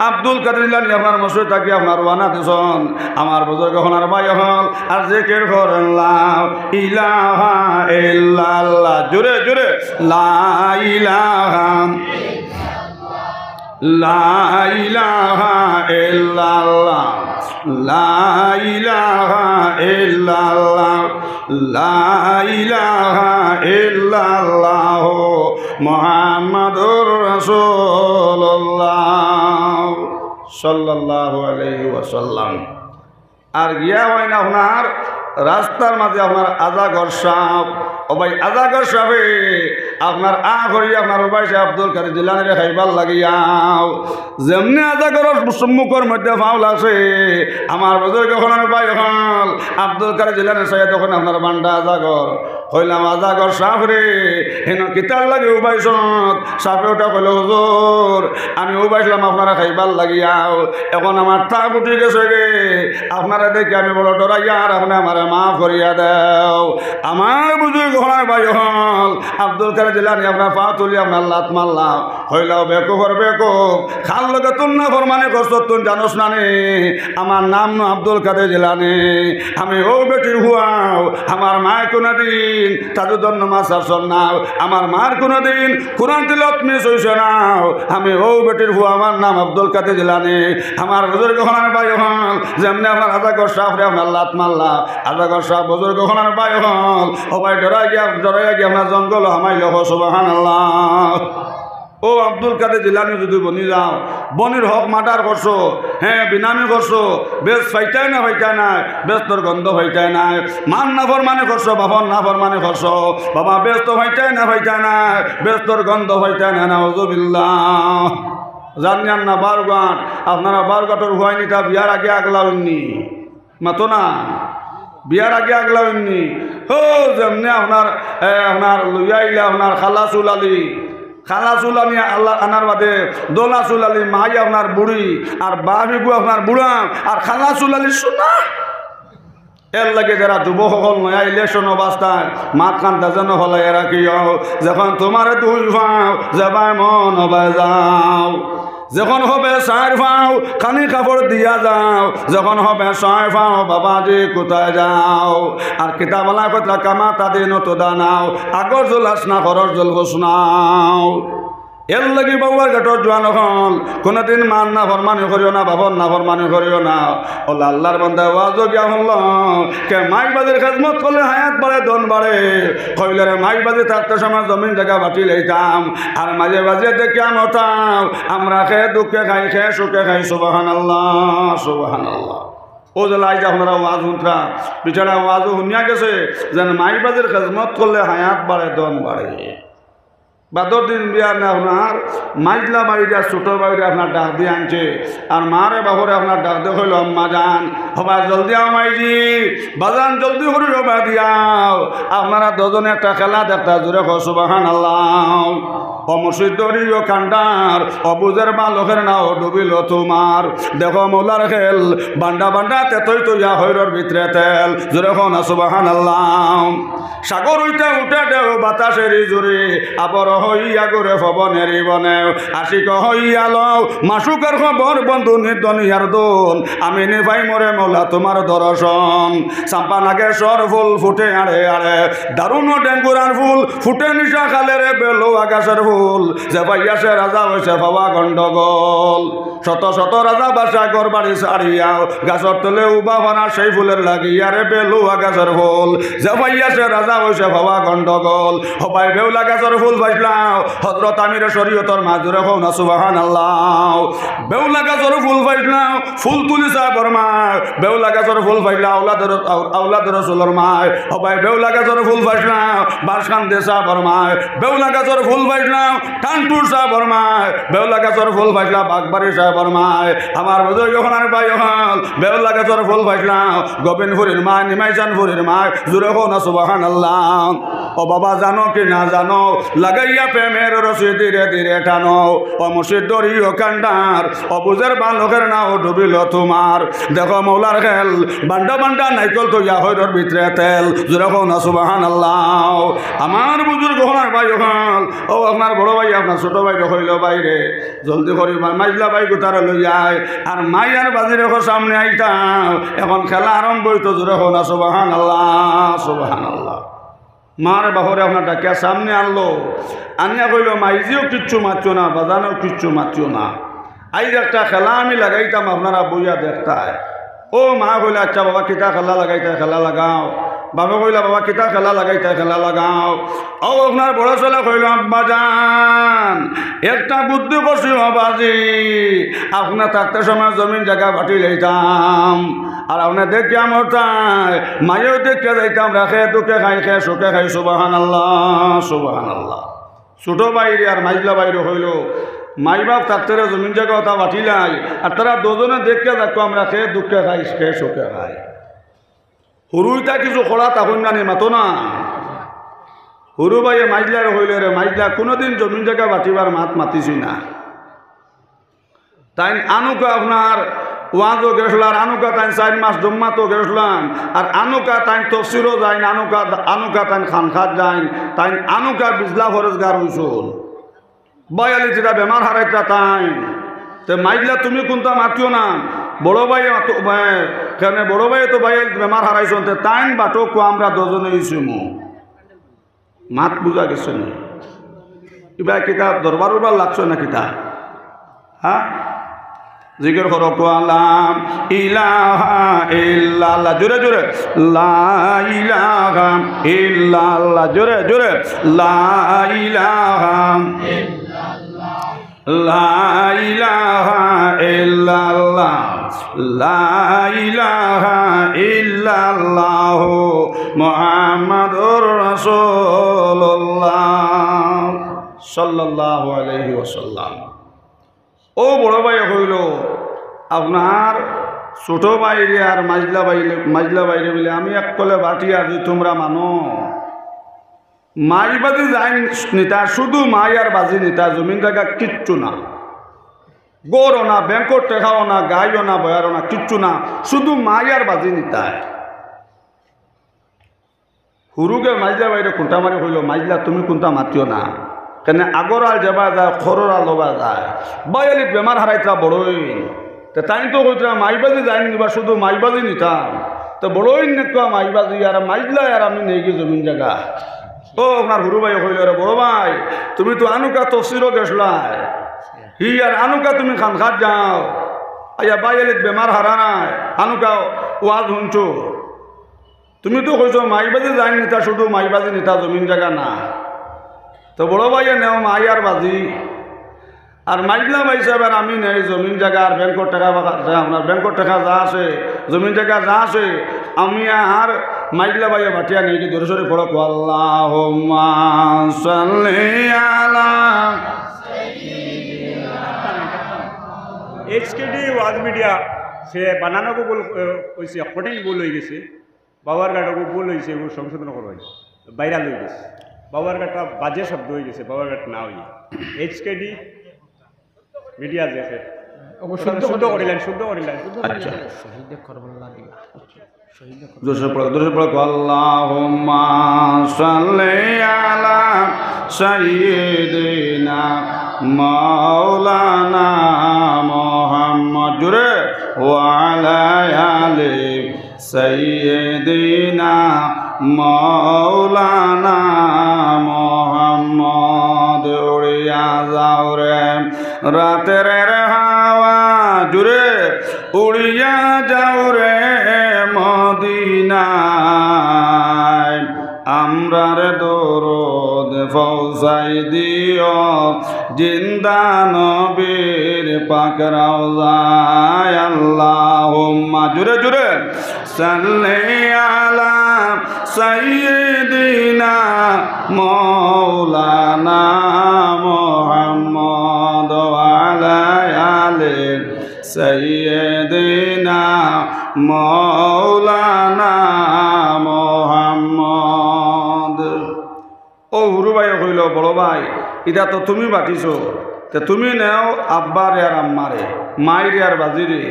আব্দুল কাদের জিলানি আপনার মসজিদ থাকি আপনার ওয়ানা দেশন আমার বুজুর্গ হলার ভাই হল আর জিকির করেন লা ইলাহা ইল্লাল্লাহ জোরে জোরে লা ইলাহা লা ইলাহা ইল্লাল্লাহ লা ইলাহা ইল্লাল্লাহ লা ইলাহা ইল্লাল্লাহ মুহাম্মাদুর রাসূলুল্লাহ সাল্লাল্লাহু আলাইহি ওয়াসাল্লাম আর গিয়া হয় না আপনার রাস্তার মাঝে আপনার আজাগর সাপ ও ভাই আজাগর সাপে আপনার করি আপনার ওবাই সাহেব আব্দুল কাদের জিলানি রে খাইবার লাগিয়াও যেমনি আজাগর সম্মুখের মধ্যে ফাও লাগছে আমার বুজুর্গ হলার ভাই হল আব্দুল কাদের জিলানি সাহেব তখন আপনার বান্ডা আজাগর হইলাম আজাগর সাপ রে হেন কিতার লাগে উবাইছত সাপে ওটা কইল হুজুর আমি উবাইছিলাম আপনারা খাইবার লাগিয়াও এখন আমার তাপ উঠে গেছে গে আপনারা দেখে আমি বলো ডরাইয়া আর আপনি আমার মাফ করিয়া দেও আমার বুজুর্গ হলার ভাই হল আব্দুল কাদের জিলানি আপনার পা তুলি আপনার লাত মারলাম হইলাও বেকুফর বেকুফ খাল লগে তুন না ফরমানে করছো তুন জানোস না নে আমার নাম না আব্দুল কাদের জিলানি আমি ও বেটির হুয়াও আমার মায় কোনদিন তাজুদ্দন নামাজ আসর নাও আমার মার কোনদিন কোরআন তিলাওয়াত মিস হইছে নাও আমি ও বেটির হুয়া আমার নাম আব্দুল কাদের জিলানি আমার বুজুর্গ হলার ভাই হল যেমনি আপনার আজাগর সাপ রে আপনার লাত মারলাম আজাগর সাপ বুজুর্গ হলার ভাই হল ও ভাই ডরাই গিয়া আপনার জঙ্গল হামাইল সুবহানাল্লাহ ও আব্দুল কাদের জিলানি যদি বনি যাও বনির হক মার্ডার করছো হ্যাঁ বিনামি করছো বেশ ফাইটাই না ব্যস্তর গন্ধ ফাইটাই নাই মান না ফরমানে করছো বাবার না ফরমানে করছো বাবা ব্যস্ত ফাইটাই না ব্যস্তর গন্ধ ফাইটাই না নাউযুবিল্লাহ জানিয়ান না বারগাট আপনারা বারগাটর হুয়াইনিটা বিয়ার আগে আগলাউননি মাতো না বিয়ার আগে আগলাউননি হো যেমনি আপনার লুইয়াইলে আপনার খালাসুল আলী আল্লাহ আনার বাদে দোলাসুল আলী মাই আপনার বুড়ি আর বাহিগু আপনার বুড়া আর খালাসুল আলী শোনা এর লাগে যারা যুবসকল নয়া ইলেকশন অবস্থায় মাত কান্তা যেন হলে এরা কি যখন তোমার দুই ভাও যাবাই মন হবাই যাও যখন হবে 4 পাও খানি কাপড় দিয়া যাও যখন হবে 6 পাও বাবাজি কোথায় যাও আর কিতাবালা কথা কামা তাদের নত দানাও আগর জল আসনা খরচ জল ঘোষণাও এর লাগি বাবার গাটর জোয়ান হল কোনদিন মান না ফরমানি করিও না বাবর না ফরমানি করিও না ও আল্লাহর বান্দা ওয়াজ গিয়া হল কে মাইবাদের খেদমত করলে হায়াত বাড়ে দন বাড়ে কইলে রে মাইবাদে থাকতে সময় জমিন জায়গা বাটি লইতাম আর মাঝে মাঝে দেখিয়াম হতাম আমরা খেয়ে দুঃখে খাই খেয়ে সুখে খাই সুবহানাল্লাহ ও যে লাইজ আপনারা ওয়াজ শুনতা বিছানা ওয়াজও শুনিয়া গেছে যেন মাইবাদের খেদমত করলে হায়াত বাড়ে দন বাড়ে বাদর দিন বিয়ার না আপনার মাইজলা বাইরা ছোট বাইরে আপনার ডাক দিয়ে আনছে আর মারে বাবরে আপনার ডাক দিয়ে হইল আম্মা যান হবা জলদি মাইজি বাজান জলদি করে হবা দিয়াও আপনারা দুজনে একটা খেলা দেখতা জোরে সুবহানাল্লাহ অমসিদ্ধরি ও কান্ডার অবুজের বালকের নাও ডুবিল তোমার দেখো মৌলার খেল বান্ডা বান্ডা তেতই তৈয়া হৈরর ভিতরে তেল জোরে না সুবহানাল্লাহ সাগর উঠে উঠে দেও বাতাসের জুড়ে আবর হইয়া গরে পবনেরই বনে আশিক হইয়া লও মাসুকের খবর বন্ধু নির্দনিয়ার দোল আমি নিভাই মরে মৌলা তোমার দর্শন চাম্পা নাগেশ্বর ফুল ফুটে আড়ে আড়ে দারুণ ডেঙ্গুরার ফুল ফুটে নিশা খালে রে বেলো আকাশের ফুল যে পাইয়াছে রাজা হয়েছে বাবা গন্ডগোল শত শত রাজা বাসা ঘর বাড়ি ছাড়িয়াও গাছর তলে উবা ভানা সেই ফুলের লাগিয়া রে বেলো আকাশের ফুল যে পাইয়াছে রাজা হয়েছে বাবা গন্ডগোল হবাই বেউলা গাছের ফুল পাইলাও হজরত আমির শরীয়তর মাজুরে হও না সুবহানাল্লাহ বেউলা গাছের ফুল পাইলাও ফুল তুলিসা বর্মা বেউলা গাছের ফুল পাইলা আউলাদ রসুলের মায় হবাই বেউলা গাছের ফুল পাইলাও বাসখান দেশা বর্মায় বেউলা গাছের ফুল পাইলাও টানটুর সাহ বর্মায় বেউলা গাছের ফুল পাইলা বাগবাড়ি সাহ বর্মায় আমার বুঝে যখন আর পাই হল বেউলা গাছের ফুল পাইলাও গোবিন্দপুরের মায় নিমাইচানপুরের মায় জুড়ে হও না সুবহানাল্লাহ ও বাবা জানো কি না জানো লাগাইয়া প্রেমের রসি ধীরে ধীরে টানো ও মুর্শিদরি ও কান্ডার অবুজের বালকের নাও ডুবিল তোমার দেখো মৌলার খেল বান্ডা বান্ডা নাইকল তৈয়া হৈরর ভিতরে তেল জোরে হও না সুবহানাল্লাহ আমার বুজুর্গ হনার ভাই হল ও আপনার বড় ভাই আপনার ছোট ভাই হইল বাইরে জলদি করি মাইজলা ভাই গোটারে লইয়ায় আর মাই আর বাজি রেখো সামনে আইতাম এখন খেলা আরম্ভ হইতো জোরে হও না সুবহানাল্লাহ সুবহানাল্লাহ মার বাহরে আপনার ডাকিয়া সামনে আনলো আনিয়া কইল মাইজিও কিচ্ছু মারছো না বাজানোও কিচ্ছু মারছো না আইজ একটা খেলা আমি লাগাইতাম আপনারা বইয়া দেখতায় ও মা কইলে আচ্ছা বাবা কিতা খেলা লাগাইতে খেলা লাগাও বাবা কইলা বাবা কিতা খেলা লাগাইতে খেলা লাগাও ও আপনার বড় ছেলে কইল আব্বা যান একটা বুদ্ধি করছি বাবাজি আপনার থাকতে সময় জমিন জায়গা বাটি লইতাম আর আপনার দেখিয়া মরতায় মায়েও দেখিয়া যাইতাম রাখে দুঃখে খাই খে সুখে খাই সুবহানাল্লাহ সুবহানাল্লাহ ছোট বাইরে আর মাইজলা বাইরে হইল মাই বাপ থাকতে জমিন জায়গা ওটা বাটিলাই আর তারা দুজনে দেখিয়া থাকতো আমরা খেয়ে দুঃখে খাই খে সুখে খাই হুরুইটা কিছু খোলা তখন জানি মাতো না হুরু ভাইয়ে মাইজলার হইলে রে মাইজলা কোনোদিন জমিন জায়গা বাটিবার মাত মাতিছি না তাই আনুকা আপনার ওয়াজও গেছিলাম আনুকা তাই 4 মাস জম্মাতো গেছিলাম আর আনুকা তাই তফসিরও যাই আনুকা তাই খানখাত যাই তাই আনুকা বিজলা ফরজগার হইছিল বয়ালি যেটা বেমার হারাইতা তাই তো মাইজলা তুমি কোনটা মাতিও না বড় ভাই কেন বড় ভাই তো ভাই বেমার হারাইছ তাইন বাটক আমরা দুজনে ইসুমু মাত বুঝা গেছে না কিবা কিতা দরবার উরবার লাগছে না কিতা হ্যাঁ জিকির করো আলাম ইলাহা ইল্লাল্লাহ জোরে জোরে লা ইলাহা ইল্লাল্লাহ জোরে জোরে লা ইলাহা ইল্লাল্লাহ লা ইলাহা ইল্লাল্লাহ লা ইলাহা ইল্লাল্লাহ মুহাম্মাদুর রাসূলুল্লাহ সাল্লাল্লাহু আলাইহি ওয়াসাল্লাম ও বড় ভাই হইল আপনার ছোট বাইরে আর মাইজলা বাইরে বলে আমি এক কলে বাটি আর তোমরা মানো মাই বাজি যাই নিতা শুধু মাই আর বাজি নিতা জমিন জায়গা কিচ্ছু না গরও না ব্যাংকর টেকাও না গাইও না বয়ারও না কিচ্ছু না শুধু মাই আর বাজি নিতায় হুরুকে মাইজলা বাইরে খুঁটা মারি হইল মাইজলা তুমি কোনটা মাতিও না কেন আগরাল যাবা যায় খররা লবা যায় বয়ালিত বেমার হারাইতা বড়ই তো তাই তো কইতা মাইবাজি যাই নিবা শুধু মাইবাজি নিতাম তো বড়ই নেকুয়া মাইবাজি আর মাইজলা আর আমি নেই গিয়ে জমিন জায়গা ও আপনার হুরু ভাই হইল রে বড় ভাই তুমি তো আনুকা তফসিরও গেছলাই হি আর আনুকা তুমি খানখাত যাও আয়া বয়ালিত বেমার হারা নাই আনুকা ওয়াজ শুনছো তুমি তো কইছো মাইবাজি যাই নিতা শুধু মাইবাজি নিতা জমিন জায়গা না তো বড় ভাইয়ে নেও মাই আর বাজি আর মাইজলা ভাই সাহেব আর আমি নেই জমিন জায়গা আর ব্যাংকর টাকা আপনার ব্যাংকর টাকা যা আছে জমিন জায়গা যা আছে আমি আর মাইলা ভাইয়া বাটিয়া নিয়ে কি দূরে সরে পড়ো আল্লাহুম্মা সাল্লি আলা এইচকেডি ওয়াজ মিডিয়া সে বানানোকে ভুল হয়েছে কঠিন ভুল হয়ে গেছে বাবার গাটাকে ভুল হয়েছে এগুলো সংশোধন করা হয়েছে বাইরা লই গেছে বাবার গাটা বাজে শব্দ হয়ে গেছে বাবার গাট না হয়ে এইচকেডি মিডিয়া দেখে শুদ্ধ করিলেন আচ্ছা দূরে পড়ো আল্লাহুম্মা সাল্লি আলা সাইয়্যিদিনা মাওলানা মুহাম্মদ জুরে ওয়া আলা আলি সাইয়্যিদিনা মাওলানা মুহাম্মদ উড়িয়া যাও রে রাতের হাওয়া জুরে উড়িয়া যাও রে মদিনায় আমরার দরুদ পৌঁছাই দিও জিন্দা নবীর পাক রওজায় আল্লাহুম্মা জুরে জুরে সাল্লি আলা সাইয়্যিদিনা মাওলানা মুহাম্মদ ওয়া আলা আলি সাইয়্যিদিনা মাওলানা মুহাম্মদ। ও হুরু ভাই কইল বড় ভাই এটা তো তুমি বাটিছো তে তুমি নেও আব্বারে আর আম্মারে মাইরে আর বাজিরে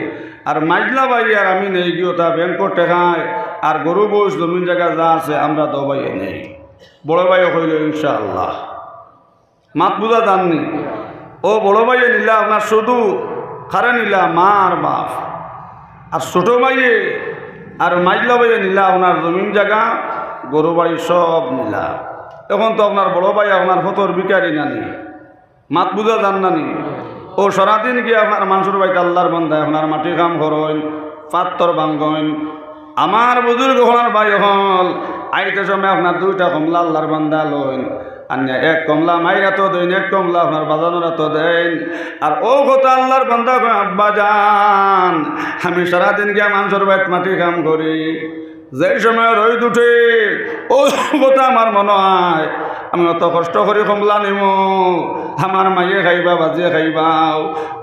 আর মাইজলা ভাই আর আমি নেই গিয়ে তা ব্যাংকর টেকায় আর গরু বস জমিন জায়গা যা আছে আমরা তো ভাই নেই। বড় ভাইও কইল ইনশাআল্লাহ মাত বুঝা জাননি ও বড় ভাইয়ে নিলা আপনার শুধু খারে নিলা মা আর বাপ আর ছোট ভাইয়ে আর মাইজলা ভাইয়ে নিলা আপনার জমিন জায়গা গরু বাড়ি সব নিলা। এখন তো আপনার বড় ভাই আপনার ফতর বিকারি নানি মাত বুঝা জান নানি ও সারাদিন গিয়ে আপনার মানুষের বাড়িতে আল্লাহর বান্দায় আপনার মাটি কাম করেন পাত্তর ভাঙ্গেন। আমার বুজুর্গ ওনার ভাই হল আইতে সময় আপনার দুইটা কমলা আল্লাহর বান্দা লইন আর এক কমলা মাইরা তো দেন এক কমলা আপনার বাজানোরা তো দেন আর ও কথা আল্লাহর বান্দা আব্বা যান আমি সারাদিন গিয়া মানুষের বাড়িতে মাটি কাম করি যেই সময় রোদ উঠে ও কথা আমার মনে হয় আমি অত কষ্ট করে কমলা নিম আমার মাইয়ে খাইবা বাজিয়ে খাইবাও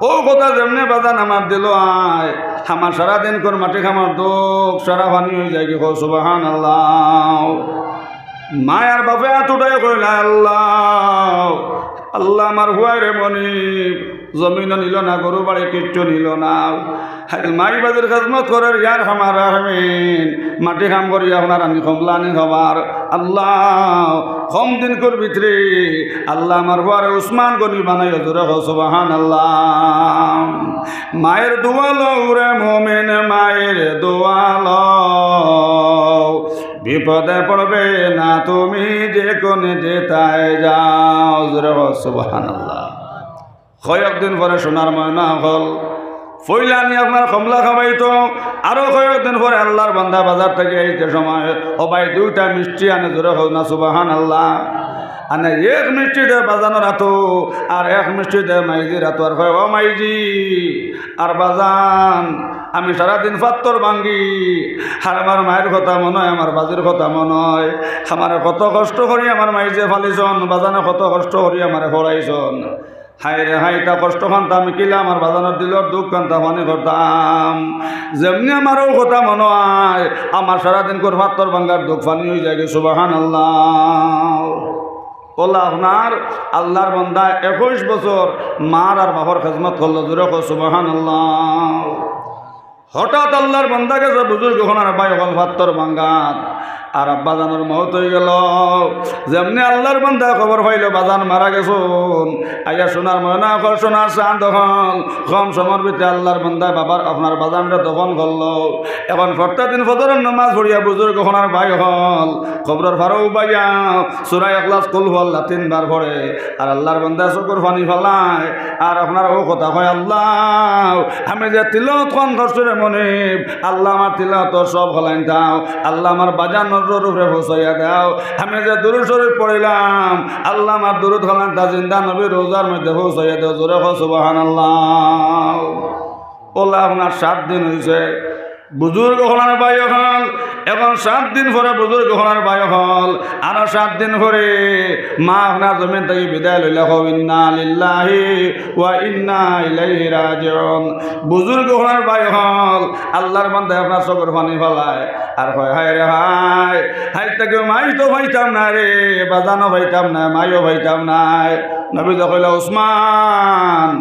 ও কথা যেমনি বাজান আমার দিল আয় আমার সারাদিন কর মাটি খামার দুঃখ সারা পানি হয়ে যায় কি সুবহানাল্লাহ। মায়ার বাপে হাত উঠাই কইলা আল্লাহ আল্লাহ আমার হুয়াই রে মনি জমিনও নিল না গরু বাড়ি কিচ্ছু নিল না মাই বাজের খেজমত করার ইয়ার খামার আহমিন মাটি খাম করি আপনার আমি কমলা আনি খাবার আল্লাহ কম দিন কর ভিতরে আল্লাহ আমার হুয়ারে উসমান গনি বানাই জোরে সুবহানাল্লাহ। মায়ের দোয়াল রে মোমেন মায়ের দোয়াল বিপদে পড়বে না তুমি যে কোনে যেতায় যাও জোরে সুবহানাল্লাহ। কয়েকদিন পরে সোনার ময়না হল ফইলা নিয়ে আপনার কমলা খাবাইতো আরো কয়েকদিন পরে আল্লাহর বান্দা বাজার থেকে এইতে সময় ও ভাই দুইটা মিষ্টি আনে জোরে হোক না সুবহানাল্লাহ। আনে এক মিষ্টি দে বাজানোর হাতো আর এক মিষ্টি দে মাইজির হাতো আর কয় ও মাইজি আর বাজান আমি সারাদিন পাত্তর ভাঙ্গি আর আমার মায়ের কথা মনে হয় আমার বাজির কথা মনে হয় আমার কত কষ্ট করি আমার মাইজে ফালিছন বাজানে কত কষ্ট করি আমার ফড়াইছন হাই রে হাই তা কষ্ট খান্তা আমি কিলা আমার বাজানোর দিলর দুঃখ খান্তা মানি করতাম যেমনি আমারও কথা মনে হয় আমার সারাদিন কর পাত্তর ভাঙ্গার দুঃখ ফানি হয়ে যায় সুবহানাল্লাহ। ওলা আপনার আল্লাহর বান্দা 21 বছর মার আর বাবার খেজমত করলো জোরে সুবহানাল্লাহ। হঠাৎ আল্লাহর বান্দা গেছে বুজুর্গ ওনার ভাই হল পাত্তর ভাঙ্গাত আর আব্বা জানোর মহত হয়ে গেল যেমনি আল্লাহর বান্দা খবর পাইল বাজান মারা গেছুন আইয়া সোনার ময়না কর সোনার চান তখন কম সময়ের ভিতরে আল্লাহর বান্দা বাবার আপনার বাজানটা দফন করলো। এখন ফর্তা দিন ফজরের নামাজ পড়িয়া বুজুর্গ ওনার ভাই হল খবরের ফারও বাইয়া সূরা ইখলাস কুল হুয়াল্লাহ 3 বার পড়ে আর আল্লাহর বান্দা চকুর পানি ফেলায় আর আপনার ও কথা হয় আল্লাহ আমি যে তিলত কোন করছো রে মনিব আল্লাহ আমার তিলত সব ফলাইন দাও আল্লাহ আমার বাজান উপরে পৌঁছাইয়া দাও আমি যে দুরূদ শরীফ পড়িলাম আল্লাহ আমার দুরূদ খালান তা জিন্দা নবীর রোজার মধ্যে পৌঁছাইয়া দাও জোরে সুবহানাল্লাহ। ওলা আপনার 7 দিন হয়েছে বুজুর্গ হলার ভাই হল এখন 7 দিন পরে বুজুর্গ হওয়ার বয়স হল আরো 7 দিন পরে মা আপনার জমিন থেকে বিদায় লইলে হো ইন্না লিল্লাহি ওয়া ইন্না ইলাইহি রাজিউন বুজুর্গ হওয়ার বয়স হল আল্লাহর বান্দা আপনার চোখের পানি ফেলায় আর হয় হায় রে হায় হাই থেকে মাই তো ভাইতাম না রে বাজানো ভাইতাম না মাইও ভাইতাম না নবী কইল উসমান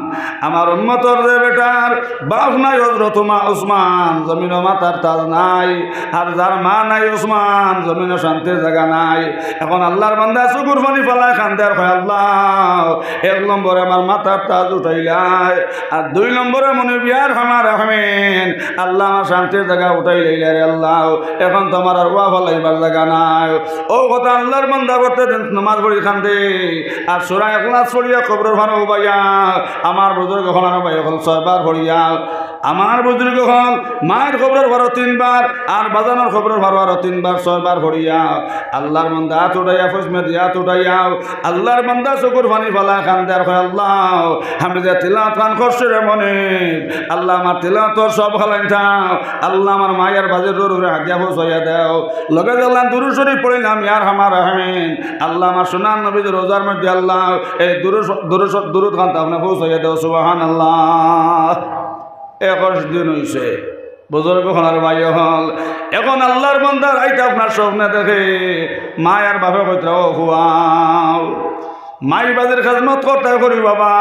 আমার উম্মতর যে বেটার বাপ নাই হযরত উসমান জমিন মাতার তাজ নাই আর যার মা নাই উসমান জমিন শান্তির জায়গা নাই এখন আল্লাহর বান্দা চকুর পানি ফেলায় কান্দে আর কয় আল্লাহ 1 নম্বরে আমার মাথার তাজ উঠাইলাই আর 2 নম্বরে মনে বিয়ার আমার রহমেন আল্লাহ আমার শান্তির জায়গা উঠাই লইলে রে আল্লাহ এখন তো আমার আর ওয়া ফলাইবার জায়গা নাই ও কথা আল্লাহর বান্দা করতে দিন নামাজ পড়ি কান্দে আর সূরা ইখলাস পড়িয়া কবরের ফানা উবাইয়া আমার বুজুর্গ হলানো ভাই হল 6 বার পড়িয়া আমার বুজুর্গ হল মায়ের খবরের ভারো 3 বার আর বাজানোর খবরের ভারো আরো 3 বার 6 বার পড়িয়া আল্লাহর বান্দা হাত উঠাইয়া ফুসমে দিয়া উঠাইয়া আল্লাহর বান্দা চকুর পানি ফেলা কান্দে আর কয় আল্লাহ আমি যে তিলাওয়াত খান করছি রে মনে আল্লাহ আমার তিলাওয়াত সব খালাইন থাও আল্লাহ আমার মায়ের বাজের রুরে হাত দিয়া ফুসাইয়া দাও লগে আল্লাহ দুরূদ শরীফ পড়িলাম ইয়ার হামার রহমিন আল্লাহ আমার সোনার নবীর রোজার মধ্যে আল্লাহ এই দুরূদ খান আপনি ফুসাইয়া দাও সুবহানাল্লাহ 21 দিন হইছে বুজুর্গ হলার ভাই হল এখন আল্লাহর বান্দা রাইতে আপনার স্বপ্নে দেখে মায়ের বাপে কইতে ও হুয়াও মাই বাজের খাজমত করতে করি বাবা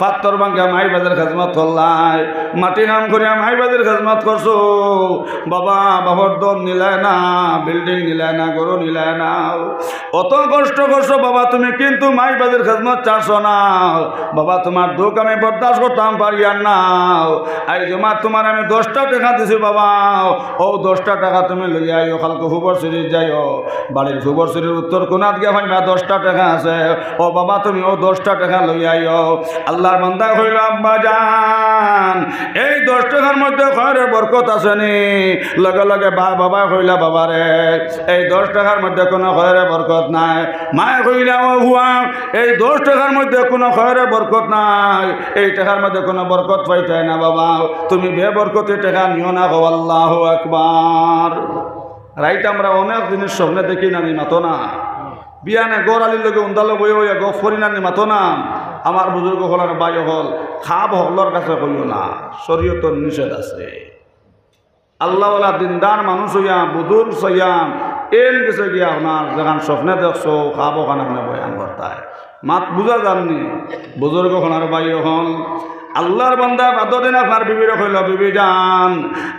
ফাত্তর ভাঙ্গা মাই বাজের খাজমত করলাই মাটি কাম করিয়া মাই বাজের খাজমত করছো বাবা বাবার দম নিলায় না বিল্ডিং নিলায় না গরু নিলায় না অত কষ্ট করছো বাবা তুমি কিন্তু মাই বাজের খাজমত চারছো না বাবা তোমার দুঃখ আমি বরদাস্ত করতাম পারি আর নাও আই জমা তোমার আমি 10টা টাকা দিছি বাবা ও 10টা টাকা তুমি লই আইও কালকে ফুবর সিরিজ যাইও বাড়ির ফুবর সিরিজ উত্তর কোনাত গিয়া ভাইবা 10টা টাকা আছে ও বাবা তুমি ও 10টা টাকা লই আইও আল্লাহর বান্দা কইল আব্বা জান এই 10 টাকার মধ্যে খয়রের বরকত আছে নি লগে লগে বাবা কইলা বাবা রে এই 10 টাকার মধ্যে কোনো খয়রের বরকত নাই মায়ে কইলা ও হুয়া এই 10 টাকার মধ্যে কোনো খয়রের বরকত নাই এই টাকার মধ্যে কোনো বরকত পাইতে না বাবা তুমি বেবরকতি টাকা নিও না গো আল্লাহু আকবার রাইট আমরা অনেক জিনিস স্বপ্নে দেখি না মাতো না বিয়ানে গড়ালির লগে উন্দালো বই বইয়া গো ফরিনানি মাতো না আমার বুজুর্গ হলার বায়ু হল খাব হকলর কাছে কইও না শরীয়তর নিষেধ আছে আল্লাহওয়ালা দিনদার মানুষ হইয়া বুজুর্গ সইয়াম এন গেছে গিয়া আপনার যেখান স্বপ্নে দেখছো খাবো খান আপনি বয়ান করতায় মাত বুঝা যাননি বুজুর্গ হলার বায়ু হল আল্লাহর বান্দা বাদদিন আপনার বিবির কইল বিবি যান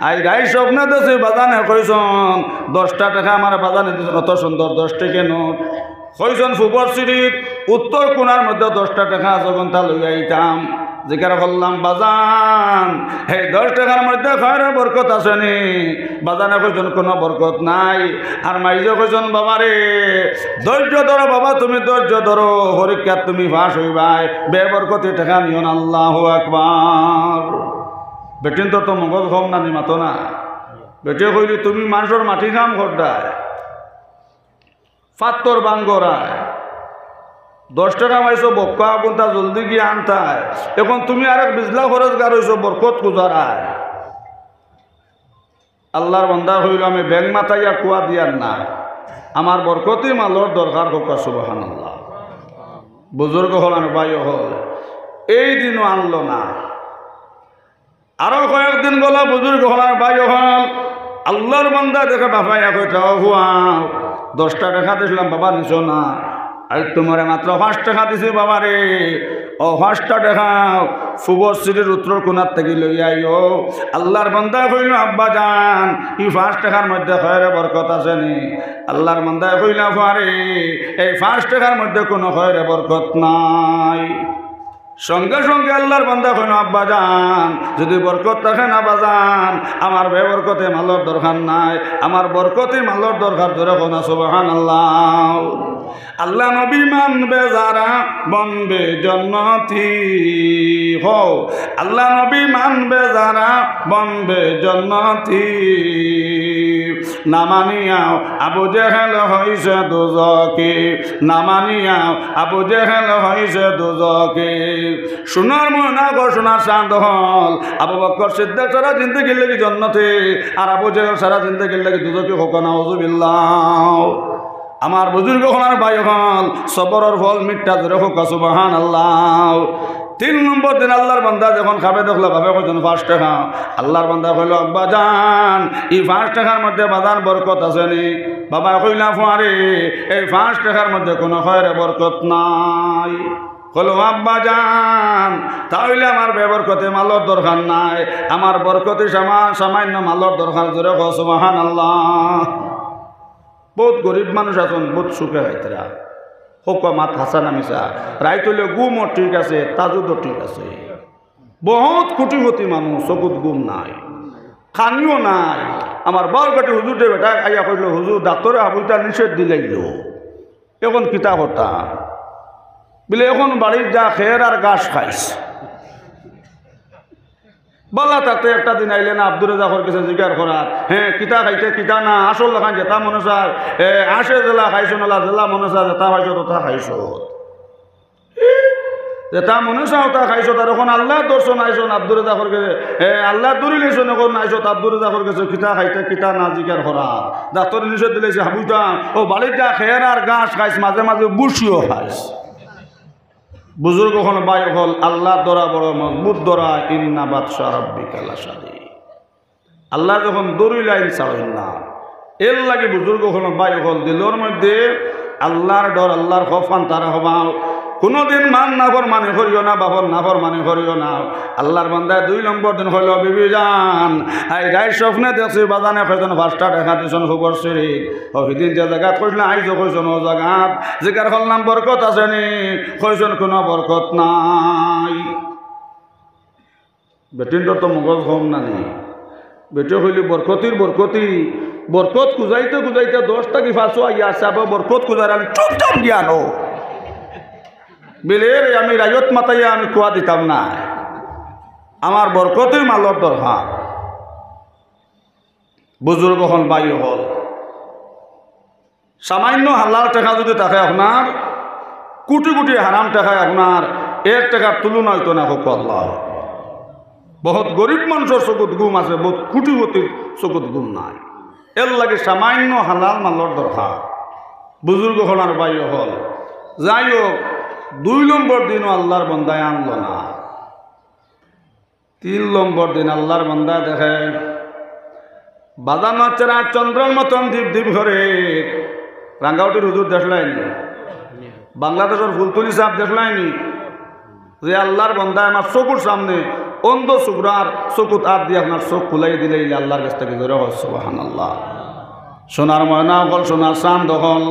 আই গাই স্বপ্নে দেশে বাজানে কইসন 10টা টাকা আমার বাজানে কত সুন্দর 10 টাকা নোট কইসন ফুবর সিরিজ উত্তর কোণার মধ্যে 10টা টাকা যখন তা লই আইতাম জিজ্ঞাসা করলাম বাজান এই 10 টাকার মধ্যে খয়রের বরকত আছে নি বাজানে কইসন কোনো বরকত নাই আর মাইজে কইসন বাবা রে ধৈর্য ধরো বাবা তুমি ধৈর্য ধরো পরীক্ষা তুমি পাস হইবাই বেবরকতি টাকা নিও না আল্লাহু আকবার বেটিন তো মগজ কম না নি মাতো না বেটে কইলি তুমি মানুষের মাটি কাম করদায় ফাত্তর বাঙ্গরায় 10 টাকা মাইছো বক্কা কোনটা জলদি গিয়ে আনতায় এখন তুমি আরেক বিজলা খরচগার হইছো বরকত গুজারায় আল্লাহর বান্দা হইল আমি ব্যাংক মাথাইয়া কুয়া দিয়ার না আমার বরকতি মালর দরকার হোক সুবহানাল্লাহ বুজুর্গ হলান ভাই হল এই দিনও আনলো না আরো কয়েকদিন গেল বুজুর্গ হলান ভাই হল আল্লাহর বান্দা দেখে বাবাইয়া কইটাও হুয়া 10টা টাকা দিয়েছিলাম বাবা নিছো না আর তোমারে মাত্র 5 টাকা দিছি বাবা রে ও 5টা টাকা ফুবর সিটির উত্তর কোণার থেকে লই আইও আল্লাহর বান্দা কইল আব্বা জান এই 5 টাকার মধ্যে খয়রে বরকত আছে নি আল্লাহর বান্দা কইল ফারে এই 5 টাকার মধ্যে কোনো খয়রে বরকত নাই সঙ্গে সঙ্গে আল্লাহর বান্দা কইল আব্বা জান যদি বরকত থাকে না বাজান আমার বেবরকতে মালর দরকার নাই আমার বরকতে মালর দরকার ধরে কোনা সুবহানাল্লাহ আল্লাহ নবী মানবে যারা বনবে জন্নতি হও আল্লাহ নবী মানবে যারা বনবে জন্নতি না মানিয়াও আবু জেহেল হইছে দুজকি না মানিয়াও আবু জেহেল হইছে দুজকি সোনার ময়না গো সোনার চাঁদ হল আবু বকর সিদ্দিক সারা জিন্দেগি লাগি জন্নতে আর আবু জেহেল সারা জিন্দেগি লাগি দুজকি হোক নাউজুবিল্লাহ আমার বুজুর্গ হলার ভাই হল সবরের ফল মিঠা ধরে হোক সুবহানাল্লাহ 3 নম্বর দিন আল্লাহর বান্দা যখন খাবে দেখলো ভাবে কইছেন 5 টাকা আল্লাহর বান্দা কইল আব্বা জান এই 5 টাকার মধ্যে বাজার বরকত আছে নি বাবা কইলা ফুয়ারে এই 5 টাকার মধ্যে কোনো খয়রে বরকত নাই কইল আব্বা জান তাহলে আমার বরকতে মালর দরকার নাই আমার বরকতে সামান্য মালর দরকার জোরে কও সুবহানাল্লাহ বহুত গরিব মানুষ আছেন বহুত সুখে হইতরা হোক মাত হাসানা মিশা রাইত হইলে গুমও ঠিক আছে তাজুদও ঠিক আছে বহুত কোটিপতি মানুষ চকুত গুম নাই খানিও নাই আমার বরকটি হুজুর দে বেটা আইয়া কইল হুজুর ডাক্তরে হাবুলটা নিষেধ দিলাইল এখন কিতা কথা বলে এখন বাড়ির যা খের আর গাছ খাইস বলা তাতে একটা দিন আইলে না আব্দুর রাজাফর কাছে জিজ্ঞাসা করার হ্যাঁ কিতা খাইতে কিতা না আসল দেখান যেটা মনে চায় আসে জেলা খাইছো নালা জেলা মনে চায় যেটা খাইছো তথা খাইছো যেটা মনে চাও তা খাইছো তার এখন আল্লাহ দর্শন আইসো আব্দুর রাজাফর কাছে আল্লাহ দূরি লেছো নকর নাইছো আব্দুর রাজাফর কাছে কিতা খাইতে কিতা না জিজ্ঞাসা করার ডাক্তার নিষেধ দিলেছে হাবুইটা ও বাড়ির যা খের আর গাছ খাইস মাঝে মাঝে বুসিও খাইস বুজুর্গ হল বাই হল আল্লাহ দরা বড় মজবুত দরা ইন্না বাদশা রাব্বিকা লাশাদী আল্লাহ যখন দড়ি লাইন ছাড়েন না এর লাগে বুজুর্গ হল বাই হল দিলর মধ্যে আল্লাহর ডর আল্লাহর খফান তারা হবা কোনোদিন মান নাফর মানে করিও না বাপর নাফর মানে করিও না আল্লাহর বান্দায় 2 নম্বর দিন হইল বিবি জান আই রাই স্বপ্নে দেখছি বাজানে কয়জন 5টা টাকা দিছন খবর শরীর ও সেদিন যে জায়গাত কইল আইজ কইছন ও জায়গাত যেকার হল নাম বরকত আছে নি কইছন কোনো বরকত নাই বেটিনটা তো মগজ কম নানি বেটে হইলে বরকতির বরকত খুঁজাইতে 10 টাকি 500 আইয়া আছে আবার বরকত খুঁজার আমি চুপচাপ জ্ঞানো বিলের আমি রাজত মাতাইয়া আমি কুয়া দিতাম না আমার বরকতই মালর দরকার বুজুর্গ হল বায়ু হল সামান্য হালাল টাকা যদি থাকে আপনার কোটি কোটি হারাম টাকায় আপনার 1 টাকার তুলনা হইতো না হোক আল্লাহ বহুত গরিব মানুষের চকুত গুম আছে বহুত কোটিপতির চকুত গুম নাই এর লাগে সামান্য হালাল মালর দরকার বুজুর্গ হল আর বায়ু হল যাই হোক 2 নম্বর দিনও আল্লাহর বান্দায় আনলো না 3 নম্বর দিন আল্লাহর বান্দায় দেখে বাজানো চেরা চন্দ্রের মতন দ্বীপ ঘরে রাঙ্গাউটির হুজুর দেখলাইনি বাংলাদেশের ফুলতুলি সাহেব দেখলাইনি যে আল্লাহর বান্দায় আমার চকুর সামনে অন্ধ শুক্রার চকুত হাত দিয়ে আপনার চোখ খুলাই দিলে আল্লাহর কাছ থেকে জোরে হয় সুবহানাল্লাহ সোনার ময়না হল সোনার চাঁদ হল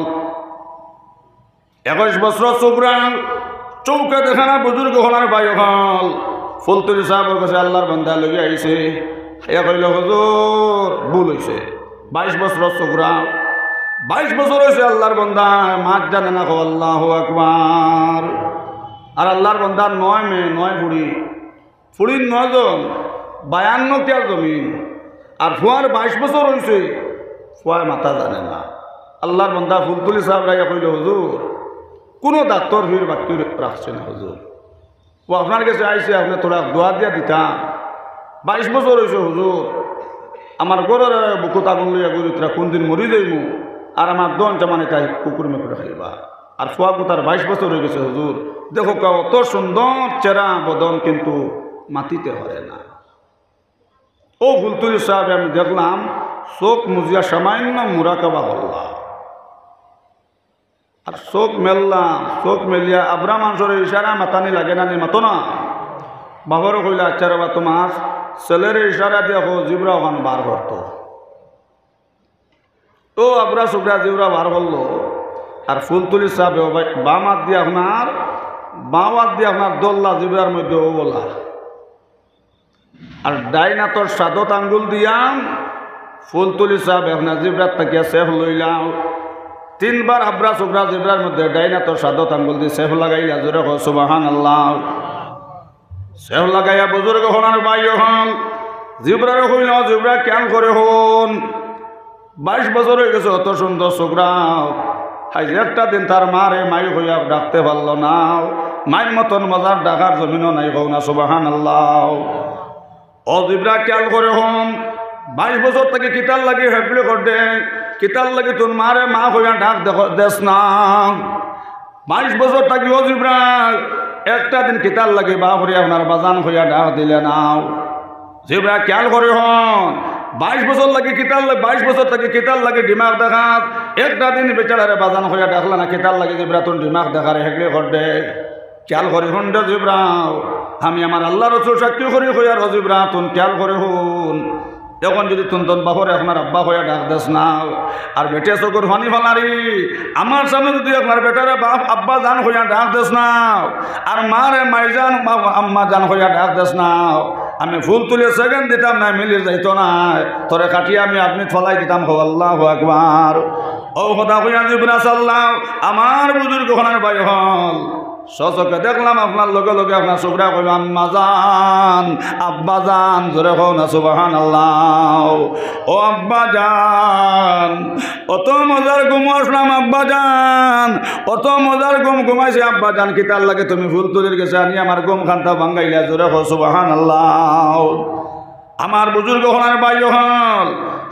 21 বছর চোখরান চৌকে দেখা না বুজুর্গ হলার বায়ু হল ফুলতুলি সাহেবের কাছে আল্লাহর বান্দা লইয়া আইছে এ কইল হুজুর ভুল হইছে 22 বছর চোখরা 22 বছর হয়েছে আল্লাহর বান্দা মাত জানে না আল্লাহু আকবার আর আল্লাহর বান্দার 9 মেয়ে 9 ফুড়ির 9 জন 52 কেয়ার জমিন আর ফুয়ার 22 বছর হয়েছে ফুয়ার মাথা জানে না আল্লাহর বান্দা ফুলতুলি সাহেব রাইয়া কইল হুজুর কোনো ডাক্তার ভিড় বাক্য রাখছে না হুজুর ও আপনার কাছে আইসে আপনি তোরা দোয়া দিয়া দিতাম 22 বছর হয়েছে হুজুর আমার গরের বুকুত আগুন লইয়া গরি তোরা কোনদিন মরি যাইমু আর আমার দনটা মানে তাই কুকুর মেকুরে খাইবা আর ফুয়া তার 22 বছর হয়ে গেছে হুজুর দেখো অত সুন্দর চেরা বদন কিন্তু মাটিতে হরে না ও ফুলতুলি সাহেব আমি দেখলাম চোখ মুজিয়া সামান্য মুরাকাবা হল্লা আর চোখ মেললাম চোখ মেলিয়া আবরা মানুষের ইশারা মাতানি লাগে না মাতো না বাবারও কইলা আচ্ছা বাবা তোমার ছেলের ইশারা দিয়ে জিবরা ওখানে বার করতো ও আবরা সুবরা জিবরা বার করলো আর ফুলতুলি সাহেব বাম হাত দিয়ে আপনার দোল্লা জিবরার মধ্যে ও বলা আর ডাইনাতর সাদত আঙ্গুল দিয়া ফুলতুলি সাহেব আপনার জিবরার তাকিয়া সেফ লইলাম তিনবার আব্রা সুবরা জিব্রার মধ্যে ডাইনা তোর সাদত আঙ্গুল দিয়ে সেফ লাগাইলা জোরে কো সুবহানাল্লাহ। সেফ লাগাইয়া বুজুর্গ হনার ভাই হন জিব্রারে কইল জিব্রা কেন করে হন 22 বছর হয়ে গেছে অত সুন্দর সুবরা আজ একটা দিন তার মারে মাই হইয়া ডাকতে পারল না মায়ের মতন মজার ডাকার জমিনও নাই হও না সুবহানাল্লাহ। ও জিব্রা কেন করে হন 22 বছর থেকে কিতাল লাগে হেডলে করতে কিতাল লাগে তোর মারে মা হইয়া ডাক দেশ না 22 বছর থাকি ও জিব্রা একটা দিন কিতাল লাগে বা হরিয়া আপনার বাজান হইয়া ডাক দিলে নাও জিব্রা খেয়াল করে হন 22 বছর লাগে কিতাল 22 বছর থেকে কিতাল লাগে দিমাগ দেখাত একটা দিন বেচারারে বাজান হইয়া ডাকলা না কিতাল লাগে জিব্রা তোর দিমাগ দেখারে হেগলে করতে খেয়াল করে হন রে জিব্রা আমি আমার আল্লাহ রসুল সাক্ষী করি হইয়ার জিব্রা তুন খেয়াল করে হন এখন যদি তুন বাপরে আপনার আব্বা হইয়া ডাক দেস না আর বেটে চকুর ফানি ফালারি আমার সামনে যদি আপনার বেটারে বাপ আব্বা জান হইয়া ডাক দেস না আর মারে মাইজান আম্মা জান হইয়া ডাক দেস না আমি ফুল তুলে সেকেন্ড দিতাম না মিলিয়ে যাইতো না তোরে কাটিয়ে আমি আপনি ফলাই দিতাম হো আল্লাহু আকবার। ও কথা হইয়া জিবরা সাল্লাহ আমার বুজুর্গ খানার ভাই হল সচকে দেখলাম আপনার লগে লগে আপনার সুবরা কইল আম্মা জান আব্বা জান জোরে কও না সুবহানাল্লাহ। ও আব্বা জান অত মজার ঘুম আসলাম আব্বা জান অত মজার ঘুম ঘুমাইছে আব্বা জান কি তার লাগে তুমি ফুল তুলির গেছে আনি আমার ঘুম খান্তা ভাঙ্গাইলা জোরে কও সুবহানাল্লাহ। আমার বুজুর্গ হলার ভাই হল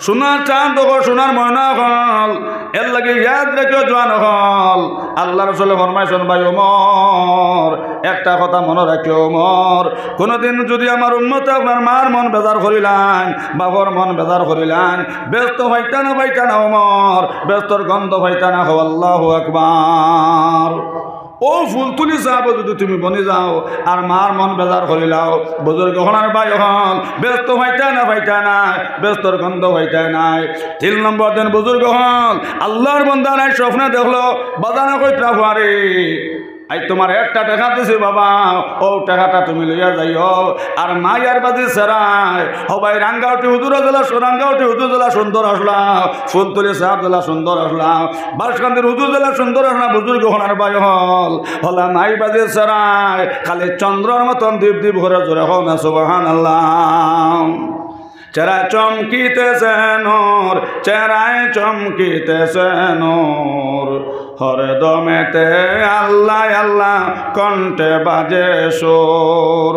সোনার চাঁদ হল সোনার ময়না হল এর লাগে ইয়াদ রেখে জোয়ান হল আল্লাহ রসুল ফরমাইছেন ভাই ওমর একটা কথা মনে রাখি ওমর কোনোদিন যদি আমার উম্মতে আপনার মার মন বেজার করিলেন বাবার মন বেজার করিলেন ব্যস্ত হইতা না ওমর ব্যস্তর গন্ধ হইতা না হো আল্লাহু আকবার। ও ফুল তুলি যাবো যদি তুমি বনে যাও আর মার মন বেজার করিলাও বুজুর্গ হনার ভাই হল ব্যস্ত হইতা নাই ব্যস্তর গন্ধ হইতা নাই। 3 নম্বর দিন বুজুর্গ হল আল্লাহর বন্দা নাই স্বপ্নে দেখলো বাজানো কইতা পারে আই তোমার একটা টাকা দিছি বাবা ও টাকাটা তুমি লইয়া যাইও আর মাইয়ার বাজি সেরাই হবাই রাঙ্গাউটি হুজুর জেলা সুন্দর আসলা ফুল তুলি সাহেব জেলা সুন্দর আসলা বাসকান্দির হুজুর জেলা সুন্দর আসলা বুজুর্গ হনার ভাই হল হলা মাই বাজি সেরাই খালি চন্দ্রর মতন দীপ দীপ ঘরে জোরে হও না সুবহানাল্লাহ। চেরা চমকিতেছে নূর চেরায় চমকিতেছে নূর হরে দমেতে আল্লাহ আল্লাহ কণ্ঠে বাজে সুর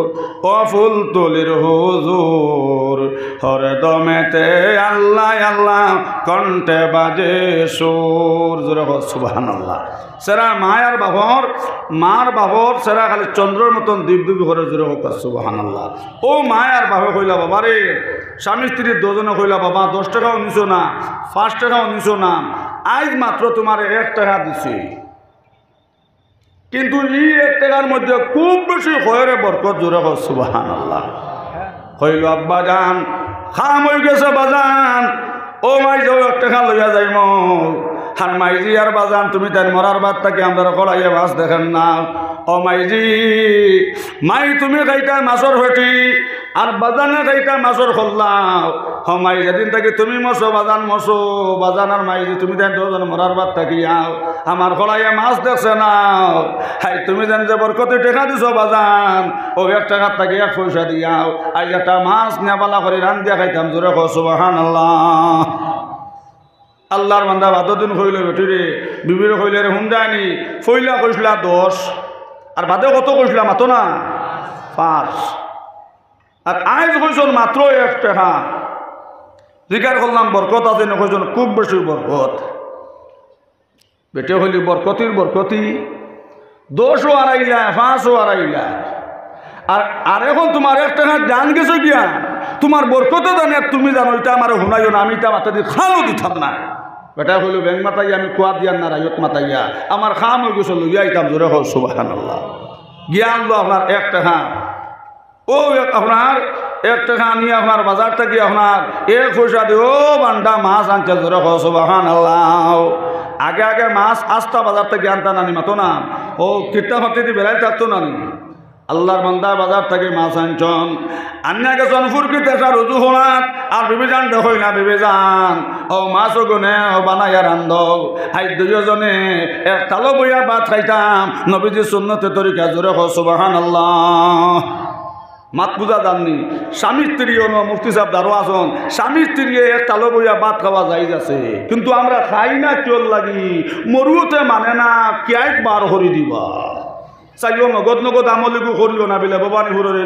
ও ফুল তুলির হুজুর হরে দমেতে আল্লাহ আল্লাহ কণ্ঠে বাজে সুর জোরে সুবহানাল্লাহ। সেরা মায়ার বাবর মার বাবর সেরা খালি চন্দ্রের মতন দীপ দীপ ঘরে জোরে হোক সুবহানাল্লাহ। ও মায়ার বাবা কইলা বাবা রে স্বামী স্ত্রীর দুজনে কইলা বাবা 10 টাকাও নিছো না 5 টাকাও নিছো না আজ মাত্র তোমার 1 টাকা দিছি কিন্তু এই 1 টাকার মধ্যে খুব বেশি খয়রে বরকত জোরে হোক সুবহানাল্লাহ। কইল আব্বা জান খাম হয়ে গেছে বাজান ও মাই যাও 1 টাকা লইয়া যাইম আর মাইজি আর বাজান তুমি তার মরার বাদ থাকি আমরা কড়াইয়ে মাছ দেখেন না ও মাইজি মাই তুমি খাইতা মাছর ফেটি আর বাজানে খাইতা মাছর খোল্লাও হ মাই যেদিন থাকি তুমি মশো বাজান আর মাইজি তুমি দেন দুজন মরার বাদ থাকি আও আমার কড়াইয়ে মাছ দেখছে না হাই তুমি যেন যে বরকতে টেকা দিছো বাজান ও 1 টাকার থাকি 1 পয়সা দিয়াও আজ একটা মাছ নেবালা করে রান দিয়া খাইতাম জোরে কও সুবহানাল্লাহ। আল্লাহর বান্দা বাদদিন কইল বেটি রে বিবিরে কইলে রে হুমদানি ফইলা কইসলা 10 আর বাদে কত কইসলা মাতো না 5 আর আজ কইছন মাত্র 1 টাকা জিকার করলাম বরকত আছে না কইছন খুব বেশি বরকত বেটে হইলি বরকতি 10ও আড়াইলা 5ও আড়াইলা আর এখন তোমার 1 টাকা জান গেছে গিয়া তোমার বরকতে জানি আর তুমি জানো এটা আমার শুনাইও না আমি এটা মাথা দিয়ে খালও দিতাম না বেটা হইল ব্যাংক মাতাইয়া আমি কুয়া দিয়ার না রায়ত মাতাইয়া আমার খাম হয়ে গেছে লইয়া আইতাম জোরে হোক সুবহানাল্লাহ। জ্ঞান লো আপনার 1 টাকা ও আপনার 1 টাকা নিয়ে আপনার বাজার থেকে আপনার 1 পয়সা দিয়ে ও বান্ডা মাছ আনছে জোরে হোক সুবহানাল্লাহ। আগে মাছ আস্তা বাজার থেকে আনতা নানি মাতো না ও কিট্টা হতে দিয়ে বেড়াই থাকতো নানি আল্লাহর বান্দা বাজার থেকে মাছ আনছন আন্না গেছন ফুরকি তেসা রুজু হোনাত আর বিবেজান দেখই না বিবেজান ও মাছ গুনে ও বানাইয়া রান্ধ আই দুইজনে এক তালো বইয়া ভাত খাইতাম নবীজি সুন্নতে তরিকা জোরে হো সুবহানাল্লাহ। মাত বুঝা জাননি স্বামী স্ত্রীও ন মুফতি সাহেব দারো আসন স্বামী স্ত্রী এক তালো বইয়া ভাত খাওয়া যাই যাচ্ছে কিন্তু আমরা খাই না চল লাগি মরুতে মানে না কিয়াই বার হরি দিবা চাইও নগদ নগদ আমলিকু করিও না বিলে ভবানীপুরের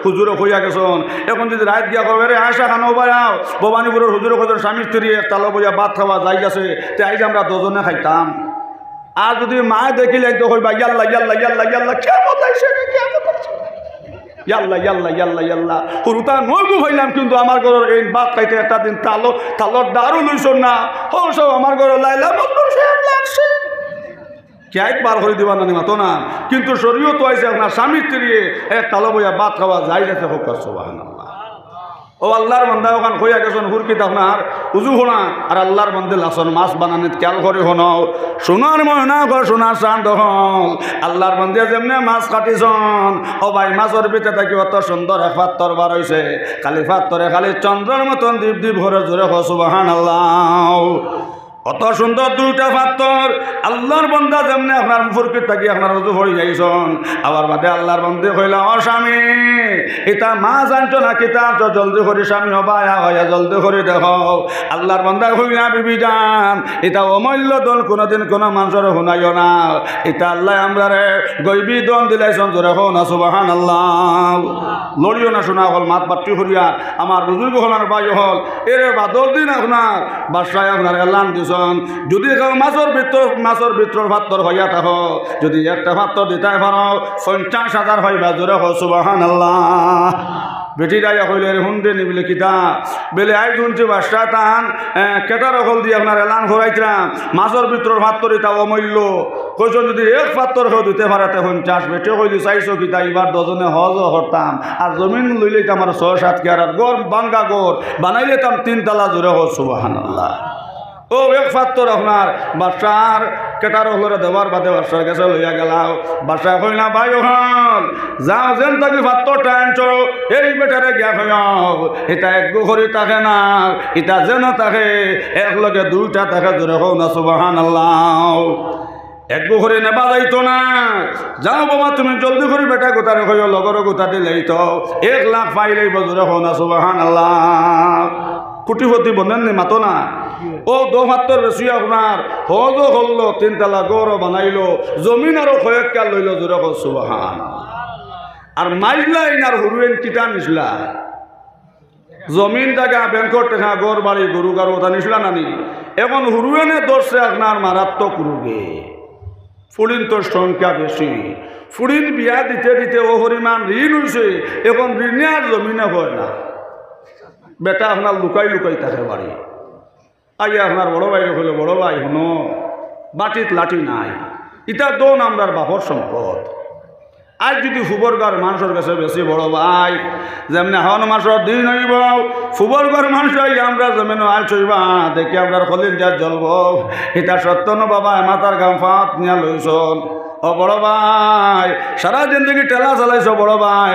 হুজুরে হইয়া গেছন এখন যদি রাত গিয়া কবে রে আয়সা খানো বায়াও ভবানীপুরের হুজুরে খোঁজের স্বামী স্ত্রী এক তালো বইয়া ভাত খাওয়া যাই গেছে তে আইজ আমরা দুজনে খাইতাম আর যদি মা দেখিলে তো হইবা ইয়াল্লা ইয়াল্লা ইয়াল্লা ইয়াল্লা কেমন আইছে রে কেমন আইছে ইয়াল্লা ইয়াল্লা ইয়াল্লা ইয়াল্লা হুরুতা নইগু হইলাম কিন্তু আমার ঘরের এই ভাত খাইতে একটা দিন তালোর দারু লইছন না হো সব আমার ঘরে লাইলা মজনুর সাহেব লাগছে ক্যাক বার করে দিবা না মাতো না কিন্তু শরীয়ত আইছে আপনার স্বামী স্ত্রী এক তালো বইয়া ভাত খাওয়া যাই যাচ্ছে হোক সুবহানাল্লাহ। ও আল্লাহর বান্দা ওখান হইয়া গেছেন হুরকিত আপনার উজু হোনা আর আল্লাহর বান্দে লাসন মাছ বানানিত খেয়াল করে হনাও সোনার ময়না ঘর সোনার চান হল আল্লাহর বান্দে যেমনে মাছ কাটিছন ও ভাই মাছের ভিতরে থাকি অত সুন্দর এক পাত্তর বার হয়েছে খালি পাত্তরে খালি চন্দ্রের মতন দীপ দীপ ভরে জোরে হো সুবহানাল্লাহ। অত সুন্দর দুইটা পাত্তর আল্লাহর বান্দা যেমনি আপনার ফুরকিত থাকি আপনার উজু ভরি যাইছন আবার বাদে আল্লাহর বান্দে কইলা ও স্বামী এটা মাছ আনছো না কিতা আনছো জলদি করে স্বামী হবায়া হইয়া জলদি করে দেখো আল্লাহর বান্দা কইলা বিবি যান এটা অমূল্য দল কোনোদিন কোনো মানুষের শুনাইও না এটা আল্লাহ আমরা গইবি দন দিলাইছন জোরে হো না সুবহানাল্লাহ। লড়িও না শোনা হল মাত বাট্টি হরিয়া আমার বুজুর্গ হলার বাই হল এরে বাদর দিন আপনার বাসায় আপনার এলান দিছ যদি মাছের ভিতর ভাত্তর হইয়া থাকো যদি একটা ভাত্তর দিতে পারো 50,000 হইবা জোরে হো সুবহানাল্লাহ। বেটিরাইয়া হইলে হুন্ডে নিবিলে কিতা বেলে আই শুনছি বাসা টান কেটার হল দিয়ে আপনার এলান ঘরাইছিলাম মাছের ভিতর ভাত্তর এটা অমূল্য কইস যদি এক পাত্তর হো দিতে পারাতে 50 বেটে হইলি চাইছো কিতা এবার দজনে হজ করতাম আর জমিন লইলে আমার 6-7 কেয়ার গড় বাঙ্গা গড় বানাইলে তাম 3 তালা জোরে হো সুবহানাল্লাহ। ও এক পাত্তর আপনার বাসার কেটার হলরে দেওয়ার বাদে বাসার কাছে লইয়া গেলাও বাসা কইলা ভাই হল যাও যেন তাকে পাত্তরটা আনছো এই বেটারে গিয়া হইয়াও এটা এক ঘড়ি থাকে না এটা যেন থাকে একলগে দুইটা থাকে জোরে হো না সুবহানাল্লাহ। এক ঘড়ি নেবা যাইতো না যাও বাবা তুমি জলদি করে বেটা গোতারে হইও লগর গোতা দিলেই তো 1 লাখ পাইলেই জোরে হো না সুবহানাল্লাহ। কুটিপতি বনেন নি মাতো না ও 2 হাত্তর বেশি আপনার হজও হল 3 তালা গড় বানাইলো জমিন আরো কয়েকটা লইল জোরে হো সুবহানাল্লাহ। আর মাইলাইন আর হুরুয়েন কিতা নিসলা জমিন জায়গা ব্যাংকর টাকা গড় বাড়ি গরু গারু ওটা নিসলা নানি এখন হুরুয়েনে দর্শে আপনার মারাত্মক রোগে ফুড়িন তোর সংখ্যা বেশি ফুড়িন বিয়া দিতে দিতে ও পরিমাণ ঋণ হয়েছে এখন ঋণে আর জমিনে হয় না বেটা আপনার লুকাই লুকাই থাকে বাড়ি আইয়া আপনার বড় ভাই হইল বড় ভাই শুনো বাটিত লাঠি নাই ইটা দোন আমরার বাপর সম্পদ আজ যদি ফুবরগার মানুষের কাছে বেশি বড় ভাই যেমনি হন মাসের দিন হইব ফুবরগার মানুষ আমরা যেমন আল চইবা দেখি আমরা খলিন যা জ্বলব এটা সত্য ন বাবা মাথার গাম ফাঁত নিয়া লইছন ও বড় ভাই সারা জিন্দগি টেলা চালাইছ বড় ভাই